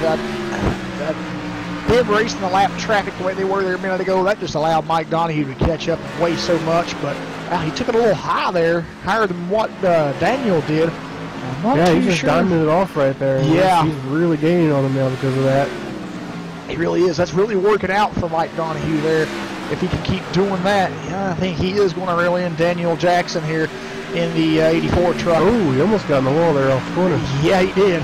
them racing the lap traffic the way they were there a minute ago, that just allowed Mike Donahue to catch up and weigh so much. But he took it a little high there, higher than what Daniel did. I'm not too he's just sure. diamonding it off right there. Yeah. He's really gaining on him now because of that. He really is. That's really working out for Mike Donahue there. If he can keep doing that, yeah, I think he is going to reel in Daniel Jackson here in the 84 truck. Oh, he almost got in the wall there off the corner. Yeah, he did.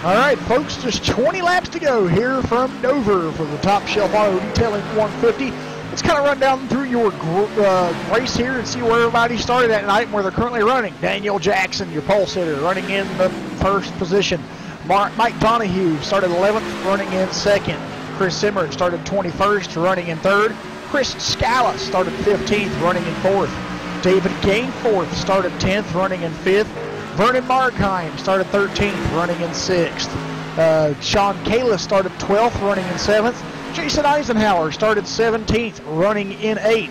All right, folks, just 20 laps to go here from Dover for the Top Shelf Auto Detailing 150. Let's kind of run down through your race here and see where everybody started at night and where they're currently running. Daniel Jackson, your pole sitter, running in the first position. Mike Donahue started 11th, running in second. Chris Simmerd started 21st, running in third. Chris Scala started 15th, running in fourth. David Gainforth started 10th, running in fifth. Vernon Markheim started 13th, running in 6th. Sean Kalis started 12th, running in 7th. Jason Eisenhower started 17th, running in 8th.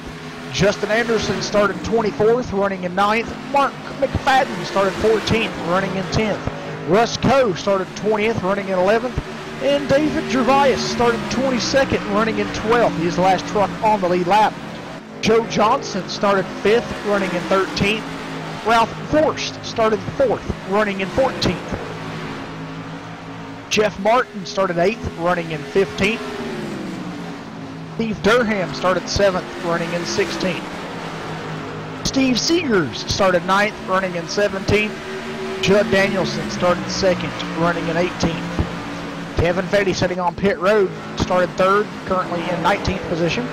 Justin Anderson started 24th, running in 9th. Mark McFadden started 14th, running in 10th. Russ Coe started 20th, running in 11th. And David Gervais started 22nd, running in 12th. He's the last truck on the lead lap. Joe Johnson started 5th, running in 13th. Ralph Forst started 4th, running in 14th. Jeff Martin started 8th, running in 15th. Steve Durham started 7th, running in 16th. Steve Seegers started 9th, running in 17th. Judd Danielson started 2nd, running in 18th. Kevin Fetty sitting on pit road started 3rd, currently in 19th position.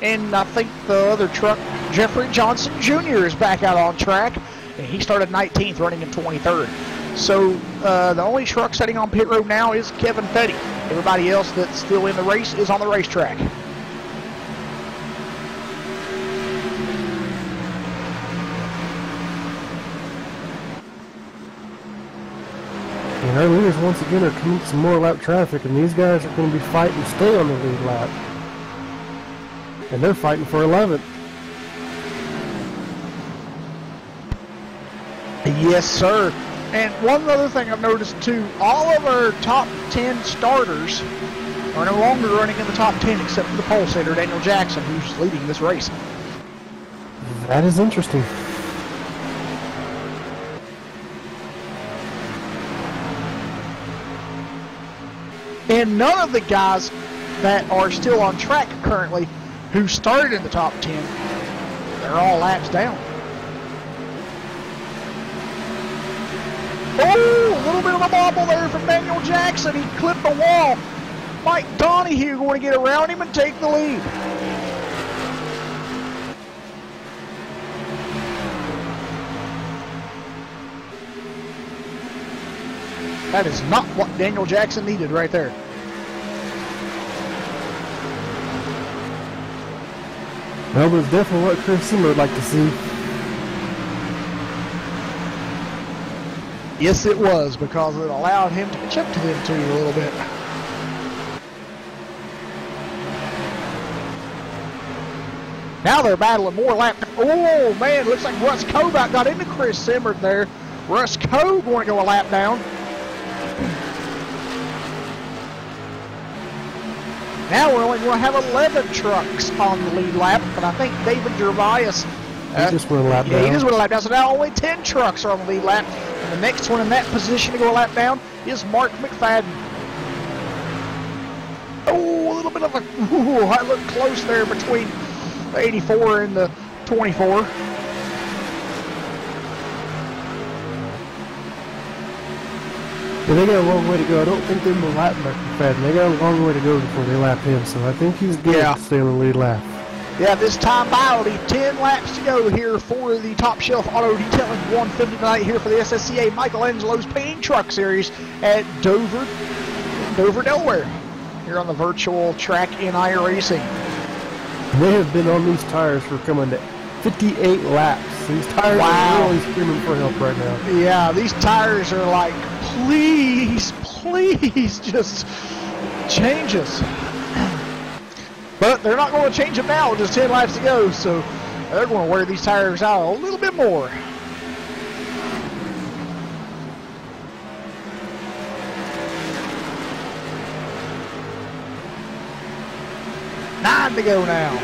And I think the other truck, Jeffrey Johnson Jr. is back out on track. And he started 19th, running in 23rd. So the only truck sitting on pit road now is Kevin Fetty. Everybody else that's still in the race is on the racetrack. And our leaders once again are coming to some more lap traffic, and these guys are going to be fighting to stay on the lead lap. And they're fighting for 11th. Yes, sir. And one other thing I've noticed too, all of our top 10 starters are no longer running in the top 10 except for the pole sitter, Daniel Jackson, who's leading this race. That is interesting. And none of the guys that are still on track currently who started in the top 10, they're all laps down. Oh, a little bit of a bobble there from Daniel Jackson. He clipped the wall. Mike Donahue going to get around him and take the lead. That is not what Daniel Jackson needed right there. Well, but it's definitely what Chris Zimmer would like to see. Yes, it was, because it allowed him to catch up to them too a little bit. Now they're battling more lap. Oh man, looks like Russ Coe got into Chris Zimmer there. Russ Coe going to go a lap down. Now we're only going to have 11 trucks on the lead lap, but I think David Gervais... He just went a lap down. He just went a lap down, so now only 10 trucks are on the lead lap. And the next one in that position to go a lap down is Mark McFadden. Oh, a little bit of a... Ooh, I look close there between the 84 and the 24. But they got a long way to go. I don't think they will lap McFadden. They got a long way to go before they lap him, so I think he's good to stay on the lead lap. Yeah, this time by only 10 laps to go here for the Top Shelf Auto Detailing 150 tonight here for the SSCA Michael Angelo's Painting Truck Series at Dover, Delaware, here on the virtual track in iRacing. They have been on these tires for coming to 58 laps. These tires are really screaming for help right now. Yeah, these tires are like, please, please, just change us. But they're not going to change them now, just 10 laps to go, so they're going to wear these tires out a little bit more. Nine to go now.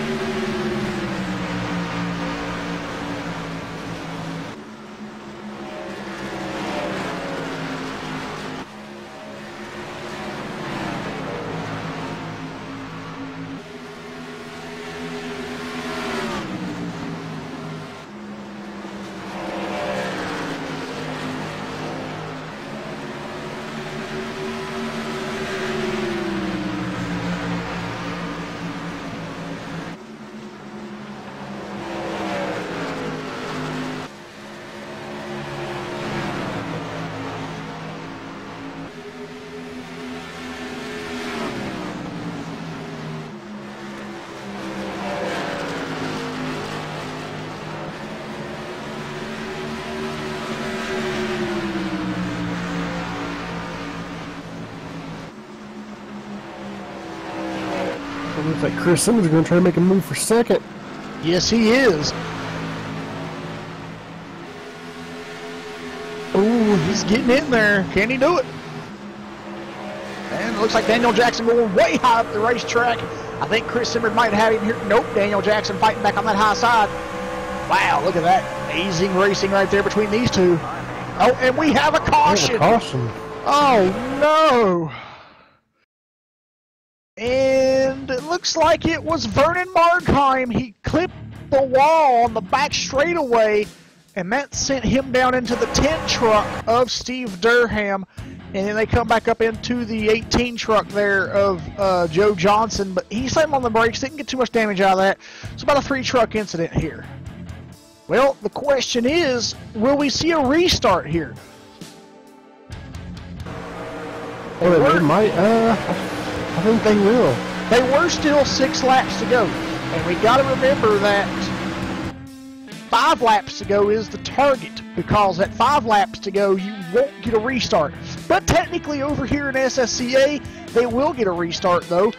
It looks like Chris Simmons is going to try to make a move for second. Yes, he is. Oh, he's getting in there. Can he do it? And it looks like Daniel Jackson going way high up the racetrack. I think Chris Simmons might have him here. Nope, Daniel Jackson fighting back on that high side. Wow, look at that. Amazing racing right there between these two. Oh, and we have a caution. Oh, no. And it looks like it was Vernon Markheim. He clipped the wall on the back straightaway, and that sent him down into the 10 truck of Steve Durham. And then they come back up into the 18 truck there of Joe Johnson. But he slammed on the brakes, didn't get too much damage out of that. It's about a 3-truck incident here. Well, the question is, will we see a restart here? Oh, they might. I think they will. They were still 6 laps to go. And we got to remember that 5 laps to go is the target, because at 5 laps to go, you won't get a restart. But technically over here in SSCA, they will get a restart though,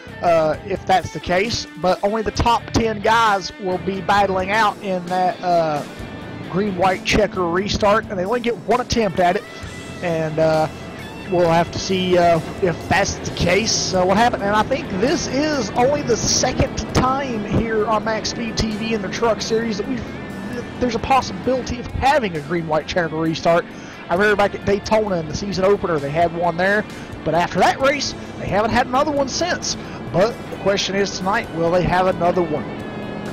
if that's the case. But only the top 10 guys will be battling out in that green-white checker restart, and they only get one attempt at it. And we'll have to see if that's the case, what happened. And I think this is only the second time here on MaxSpeedTV in the Truck Series that there's a possibility of having a green-white checker restart. I remember back at Daytona in the season opener, they had one there. But after that race, they haven't had another one since. But the question is tonight, will they have another one?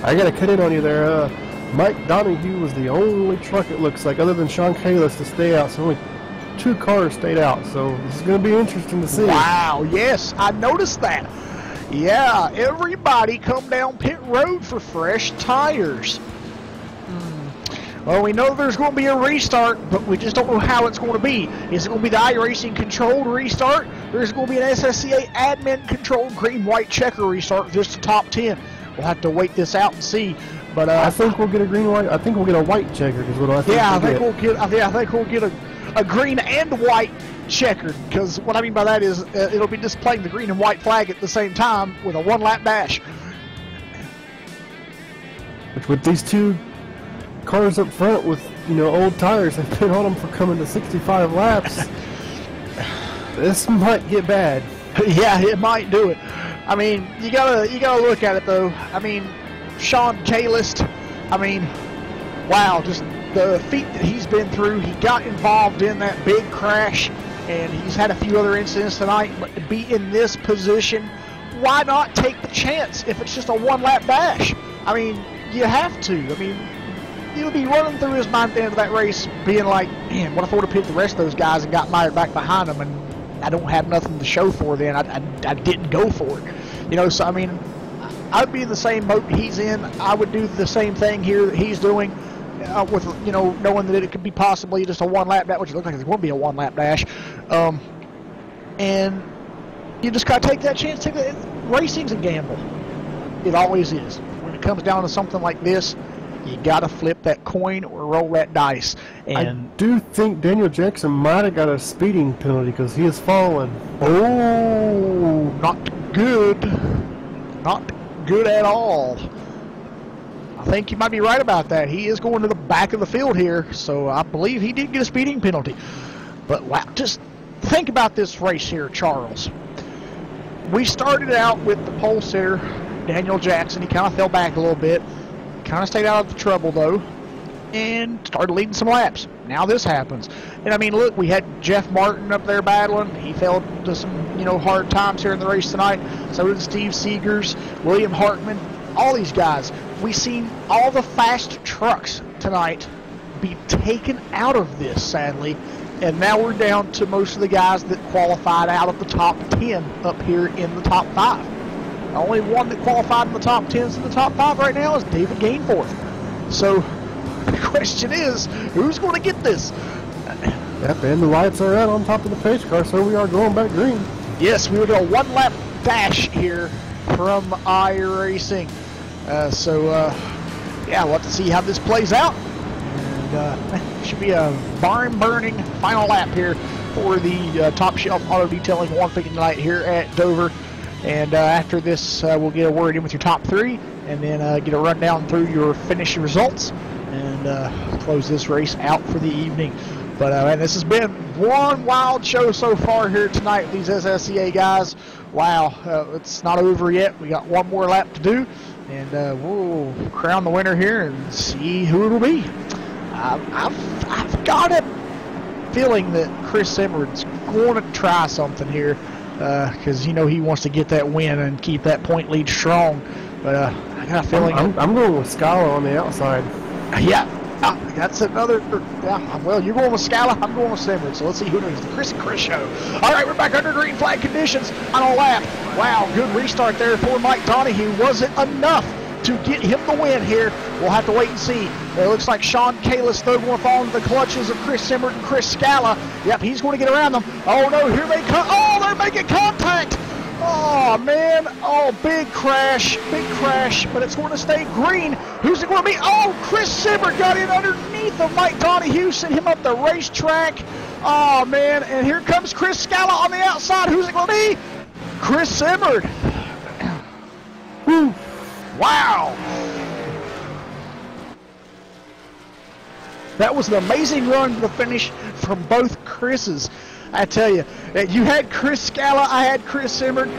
I got to cut in on you there. Mike Donahue was the only truck, it looks like, other than Sean Kalis, to stay out. So only 2 cars stayed out. So this is going to be interesting to see. Wow, yes, I noticed that. Yeah, everybody come down pit road for fresh tires. Well, we know there's going to be a restart, but we just don't know how it's going to be. Is it going to be the iRacing controlled restart, or is it going to be an SSCA admin controlled green-white checker restart, just the top 10? We'll have to wait this out and see. But I think we'll get a green-white. I think we'll get a white checker. Is what I think. Yeah, I think we'll get a green and white checkered. Because what I mean by that is it'll be displaying the green and white flag at the same time with a 1-lap dash. Which with these 2 cars up front with, you know, old tires, they've been on them for coming to 65 laps. This might get bad. Yeah, it might do it. I mean, you gotta look at it though. I mean, Sean Kalis, I mean, wow, just the feat that he's been through. He got involved in that big crash, and he's had a few other incidents tonight. But to be in this position, why not take the chance if it's just a 1-lap dash? I mean, you have to. I mean, he'll be running through his mind at the end of that race, being like, man, what if I would have picked the rest of those guys and got mired back behind them, and I don't have nothing to show for then. I didn't go for it. You know, so I mean, I'd be in the same boat he's in. I would do the same thing here that he's doing, with, you know, knowing that it could be possibly just a 1-lap dash, which it looks like it's going to be a 1-lap dash. And you just got to take that chance. Racing's a gamble. It always is. When it comes down to something like this, you got to flip that coin or roll that dice. And I do think Daniel Jackson might have got a speeding penalty because he has fallen. Oh, not good. Not good at all. I think you might be right about that. He is going to the back of the field here, so I believe he did get a speeding penalty. But wow, just think about this race here, Charles. We started out with the pole sitter, Daniel Jackson. He kind of fell back a little bit. Kind of stayed out of the trouble though, and started leading some laps. Now this happens, and I mean, look, we had Jeff Martin up there battling. He fell to some, you know, hard times here in the race tonight. So did Steve Seegers, William Hartman, all these guys. We seen all the fast trucks tonight be taken out of this, sadly, and now we're down to most of the guys that qualified out of the top 10 up here in the top 5. The only one that qualified in the top 10s in the top 5 right now is David Gainforth. So the question is, who's going to get this? Yep, and the lights are out on top of the pace car, so we are going back green. Yes, we will get a 1-lap dash here from iRacing. Yeah, we'll have to see how this plays out. And should be a barn-burning final lap here for the Top Shelf Auto Detailing 150 tonight here at Dover. And after this, we'll get a word in with your top 3, and then get a rundown through your finish results, and close this race out for the evening. But man, this has been one wild show so far here tonight with these SSCA guys. Wow, it's not over yet. We got one more lap to do, and we'll crown the winner here and see who it'll be. I've got a feeling that Chris Simard's going to try something here. Because you know he wants to get that win and keep that point lead strong, but I got a feeling I'm going with Scala on the outside. Yeah, that's another. Yeah, well, you're going with Scala, I'm going with Simard. So let's see who wins the Chris show. All right, we're back under green flag conditions on a lap. Wow, good restart there for Mike Donahue. Was it enough to get him the win here? We'll have to wait and see. It looks like Sean Kalis, though, going to fall into the clutches of Chris Simard and Chris Scala. Yep, he's going to get around them. Oh, no, here they come. Oh, they're making contact. Oh, man. Oh, big crash, but it's going to stay green. Who's it going to be? Oh, Chris Simard got in underneath of Mike Donahue, sent him up the racetrack. Oh, man, and here comes Chris Scala on the outside. Who's it going to be? Chris Simard. Woo. Wow. That was an amazing run to the finish from both Chris's. I tell you, you had Chris Scala, I had Chris Simard.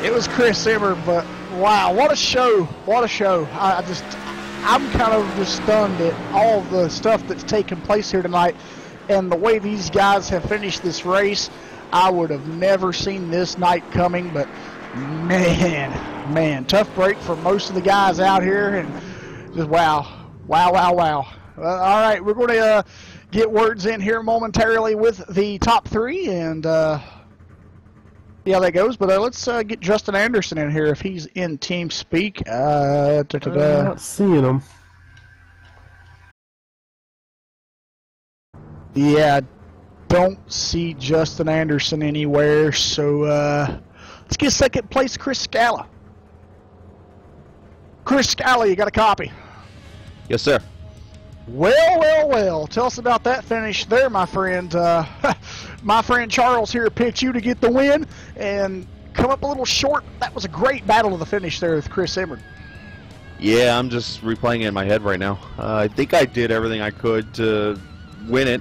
It was Chris Simard, but wow, what a show! What a show! I'm kind of just stunned at all of the stuff that's taken place here tonight, and the way these guys have finished this race. I would have never seen this night coming, but man, tough break for most of the guys out here, and just wow. All right, we're going to get words in here momentarily with the top three, and see how that goes. But let's get Justin Anderson in here if he's in team speak. I'm not seeing him. Yeah, don't see Justin Anderson anywhere. So let's get second place, Chris Scala. Chris Scala, you got a copy? Yes, sir. Well. Tell us about that finish there, my friend. My friend Charles here picked you to get the win and come up a little short. That was a great battle to the finish there with Chris Simard. Yeah, I'm just replaying it in my head right now. I think I did everything I could to win it.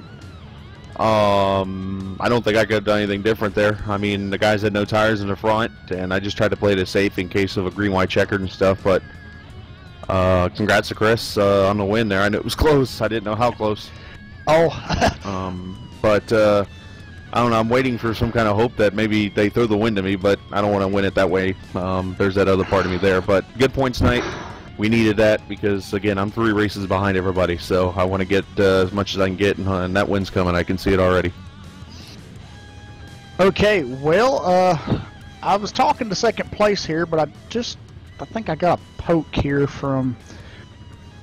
I don't think I could have done anything different there. I mean, the guys had no tires in the front, and I just tried to play it safe in case of a green-white checkered and stuff, but congrats to Chris on the win there. I knew it was close. I didn't know how close. Oh. But I don't know. I'm waiting for some kind of hope that maybe they throw the win to me, but I don't want to win it that way. There's that other part of me there. But good points tonight. We needed that because, again, I'm 3 races behind everybody, so I want to get as much as I can get, and that win's coming. I can see it already. Okay, well, I was talking to second place here, but I think I got a poke here from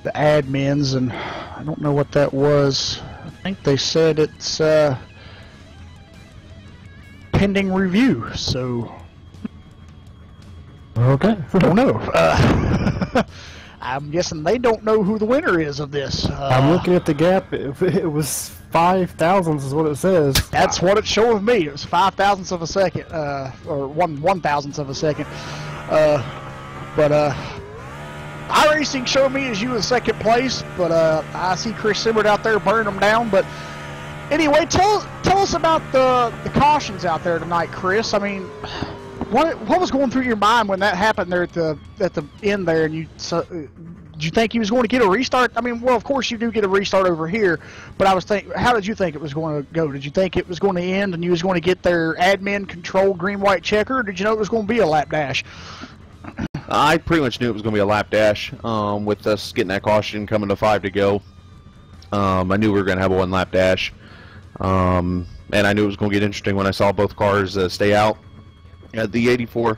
the admins, and I don't know what that was. I think they said it's pending review, so okay. Don't know. I'm guessing they don't know who the winner is of this. I'm looking at the gap. It was 5 thousandths is what it says. That's what it showed with me. It was 5 thousandths of a second, or 1 thousandth of a second. But iRacing showed me as you in second place, but I see Chris Simard out there burning them down. But anyway, tell us about the cautions out there tonight, Chris. I mean, what was going through your mind when that happened there at the end there? And did you think he was going to get a restart? I mean, well, of course you do get a restart over here, but I was thinking, how did you think it was going to go? Did you think it was going to end and you was going to get their admin control green-white checker, or did you know it was going to be a lap dash? I pretty much knew it was going to be a lap dash with us getting that caution coming to 5 to go. I knew we were going to have a 1 lap dash, and I knew it was going to get interesting when I saw both cars stay out. The 84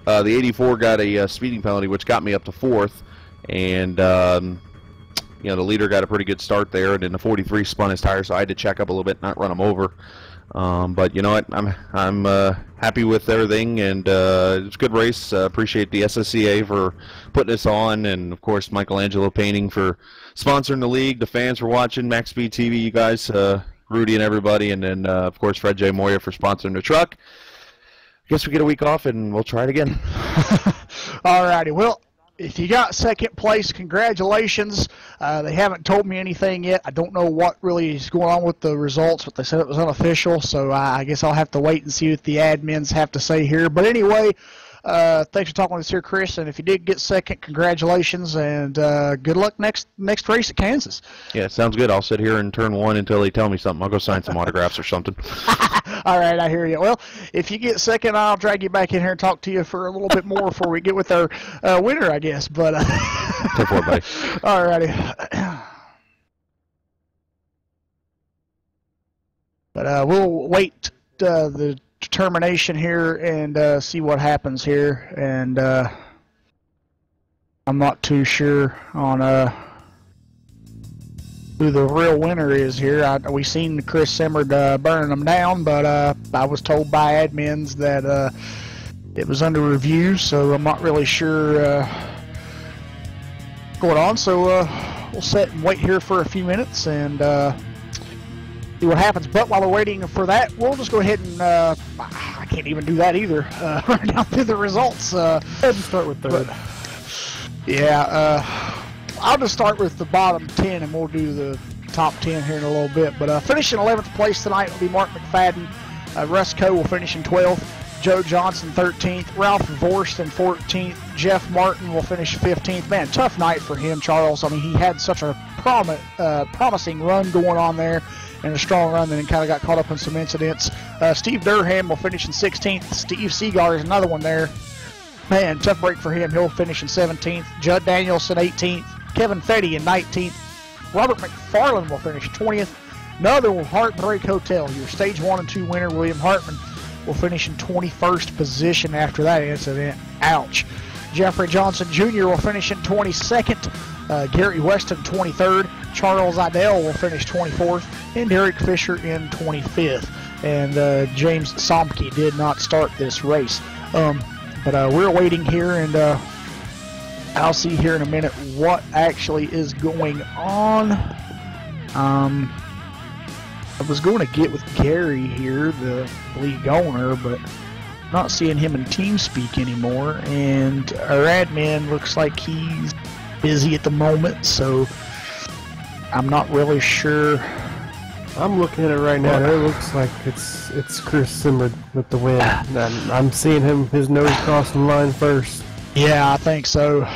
got a speeding penalty, which got me up to 4th, and you know, the leader got a pretty good start there, and then the 43 spun his tire, so I had to check up a little bit, not run him over. But you know what, I'm happy with everything, and it's a good race. Appreciate the SSCA for putting us on, and of course Michelangelo Painting for sponsoring the league, the fans for watching, MaxSpeedTV, you guys, Rudy and everybody, and then of course Fred J. Moya for sponsoring the truck. I guess we get a week off and we'll try it again. Alrighty, well, if you got second place, congratulations. They haven't told me anything yet. I don't know what really is going on with the results, but they said it was unofficial, so I guess I'll have to wait and see what the admins have to say here. But anyway, thanks for talking with us here, Chris, and if you did get second, congratulations, and good luck next race at Kansas. Yeah, sounds good. I'll sit here in turn 1 until they tell me something. I'll go sign some autographs or something. All right, I hear you. Well, if you get second, I'll drag you back in here and talk to you for a little bit more before we get with our winner, I guess. But Take care, buddy. All righty. But we'll wait the determination here and see what happens here. And I'm not too sure on who the real winner is here. We seen Chris Simard burning them down, but I was told by admins that it was under review, so I'm not really sure what's going on. So we'll sit and wait here for a few minutes and see what happens. But while we're waiting for that, we'll just go ahead and I can't even do that either. Run down through the results. Let's start with third. I'll just start with the bottom 10, and we'll do the top 10 here in a little bit. But finishing 11th place tonight will be Mark McFadden. Russ Coe will finish in 12th. Joe Johnson 13th. Ralph Vorst in 14th. Jeff Martin will finish 15th. Man, tough night for him, Charles. I mean, he had such a promising run going on there, and a strong run, then kind of got caught up in some incidents. Steve Durham will finish in 16th. Steve Seagar is another one there. Man, tough break for him. He'll finish in 17th. Judd Danielson 18th. Kevin Fetty in 19th. Robert McFarland will finish 20th. Another Heartbreak Hotel. Your stage 1 and 2 winner, William Hartman, will finish in 21st position after that incident. Ouch. Jeffrey Johnson Jr. will finish in 22nd. Gary Weston 23rd. Charles Idell will finish 24th. And Derek Fisher in 25th. And James Somke did not start this race. But we're waiting here, and I'll see here in a minute what actually is going on. I was going to get with Gary here, the league owner, but not seeing him in TeamSpeak anymore. And our admin looks like he's busy at the moment, so I'm not really sure. I'm looking at it right now, and it looks like it's Chris Simard with the win. I'm seeing him, his nose crossing the line first. Yeah, I think so.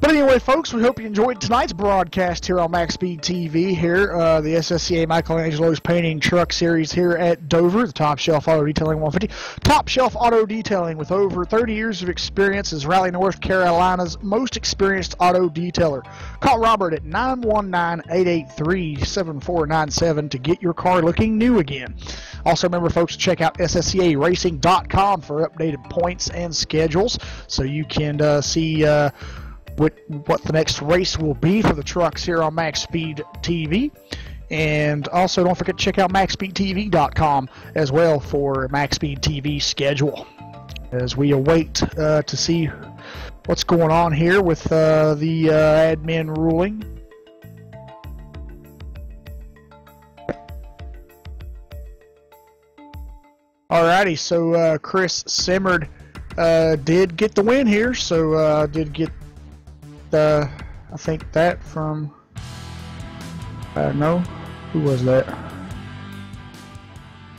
But anyway, folks, we hope you enjoyed tonight's broadcast here on MaxSpeedTV here, the SSCA Michael Angelo's Painting Truck Series here at Dover, the Top Shelf Auto Detailing 150. Top Shelf Auto Detailing, with over 30 years of experience, is Raleigh, North Carolina's most experienced auto detailer. Call Robert at 919-883-7497 to get your car looking new again. Also, remember, folks, to check out SSCARacing.com for updated points and schedules, so you can see what the next race will be for the trucks here on MaxSpeedTV. And also, don't forget to check out MaxSpeedTV.com as well for MaxSpeedTV schedule, as we await to see what's going on here with the admin ruling. Alrighty, so Chris Simard did get the win here, so did get I think that from, I don't know, who was that?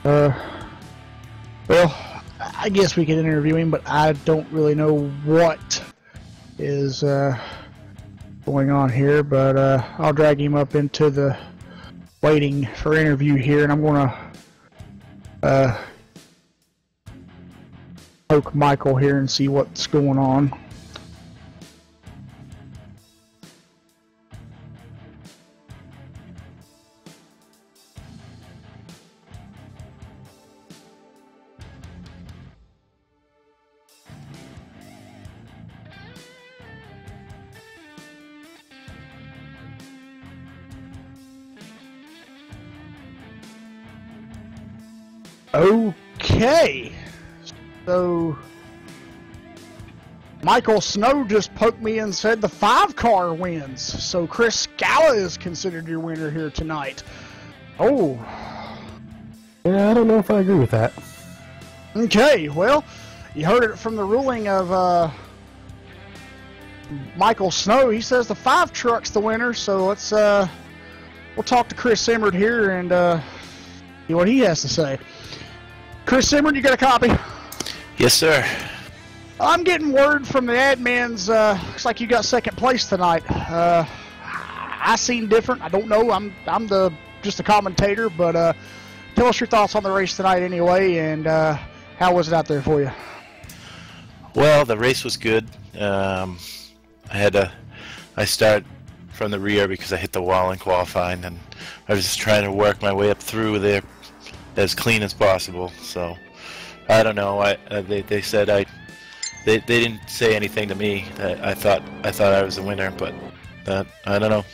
Well, I guess we could interview him, but I don't really know what is going on here, but I'll drag him up into the waiting for interview here, and I'm going to poke Michael here and see what's going on. Okay, so Michael Snow just poked me and said the 5-car wins. So Chris Scala is considered your winner here tonight. Oh. Yeah, I don't know if I agree with that. Okay, well, you heard it from the ruling of Michael Snow. He says the 5 truck's the winner, so let's we'll talk to Chris Simard here and see what he has to say. Chris Simard, you got a copy? Yes, sir. I'm getting word from the admins. Looks like you got second place tonight. I seen different. I don't know. I'm just a commentator, but tell us your thoughts on the race tonight anyway, and how was it out there for you? Well, the race was good. I start from the rear because I hit the wall in qualifying, and I was just trying to work my way up through there as clean as possible. So I don't know. They said they didn't say anything to me. I thought I was the winner, but I don't know.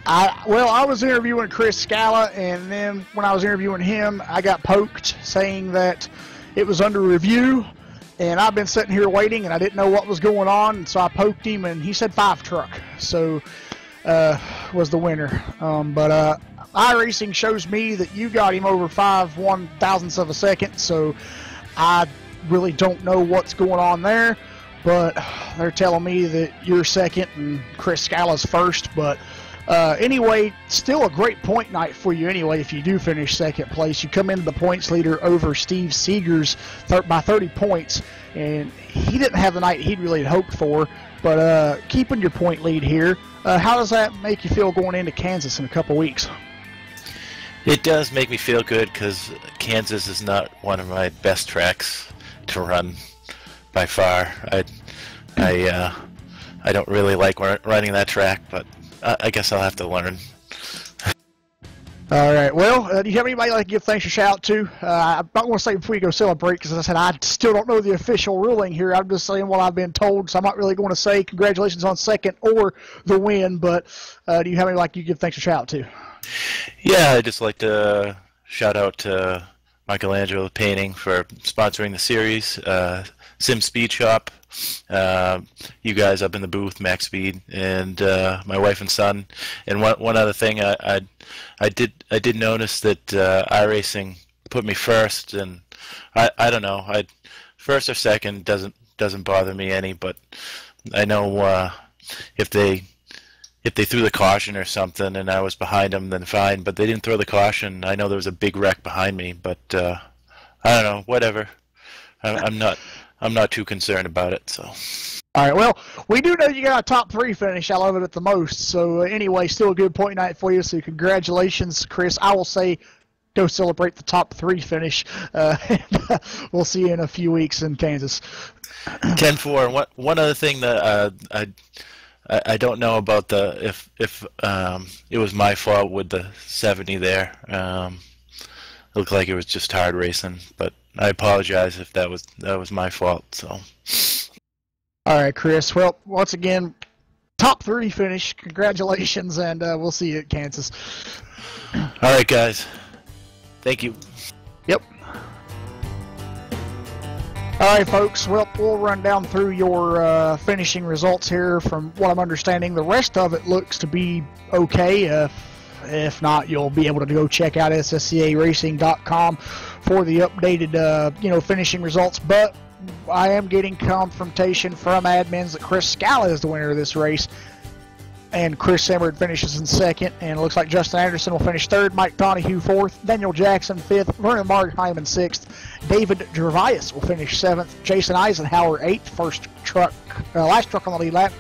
Well, I was interviewing Chris Scala, and then when I was interviewing him, I got poked saying that it was under review, and I've been sitting here waiting, and I didn't know what was going on, and so I poked him, and he said 5 truck, so was the winner. But iRacing shows me that you got him over 5 1/1000ths of a second, so I really don't know what's going on there, but they're telling me that you're second and Chris Scala's first. But anyway, still a great point night for you anyway. If you do finish second place, you come into the points leader over Steve Seegers by 30 points, and he didn't have the night he'd really hoped for, but keeping your point lead here. How does that make you feel going into Kansas in a couple weeks? It does make me feel good because Kansas is not one of my best tracks to run by far. I don't really like running that track, but I guess I'll have to learn. All right. Well, do you have anybody like to give thanks or shout out to? I'm not going to say before you go celebrate, because as I said, I still don't know the official ruling here. I'm just saying what I've been told, so I'm not really going to say congratulations on second or the win. But do you have anybody like you give thanks or shout out to? Yeah, I'd just like to shout out to Michelangelo Painting for sponsoring the series, Sim Speed Shop, you guys up in the booth, Max Speed, and my wife and son. And one other thing, I did notice that iRacing put me first, and I don't know, first or second doesn't bother me any, but I know if they threw the caution or something and I was behind them, then fine. But they didn't throw the caution. I know there was a big wreck behind me, but I don't know. Whatever. I'm not too concerned about it. So. All right. Well, we do know you got a top 3 finish. I love it at the most. So anyway, still a good point night for you. So congratulations, Chris. I will say, go celebrate the top 3 finish. We'll see you in a few weeks in Kansas. 10-4. One other thing that I don't know about if it was my fault with the 70 there. It looked like it was just hard racing, but I apologize if that was my fault. So. All right, Chris. Well, once again, top 3 finish. Congratulations, and we'll see you at Kansas. All right, guys. Thank you. Yep. All right, folks. Well, we'll run down through your finishing results here. From what I'm understanding, the rest of it looks to be okay. If not, you'll be able to go check out SSCARacing.com for the updated, finishing results. But I am getting confrontation from admins that Chris Scala is the winner of this race, and Chris Emmerd finishes in second, and it looks like Justin Anderson will finish third, Mike Donahue fourth, Daniel Jackson fifth, Vernon Margheim sixth, David Gervais will finish seventh, Jason Eisenhower eighth, last truck on the lead lap,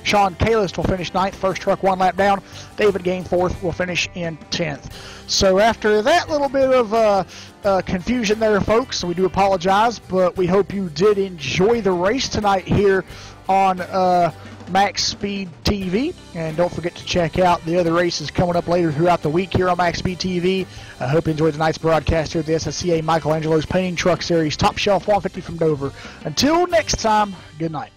Sean Kalis will finish ninth, first truck 1 lap down, David Gainforth will finish in 10th. So after that little bit of confusion there, folks, we do apologize, but we hope you did enjoy the race tonight here on MaxSpeedTV, and don't forget to check out the other races coming up later throughout the week here on MaxSpeedTV. I hope you enjoyed tonight's broadcast here at the SSCA Michelangelo's Painting Truck Series Top Shelf 150 from Dover. Until next time, good night.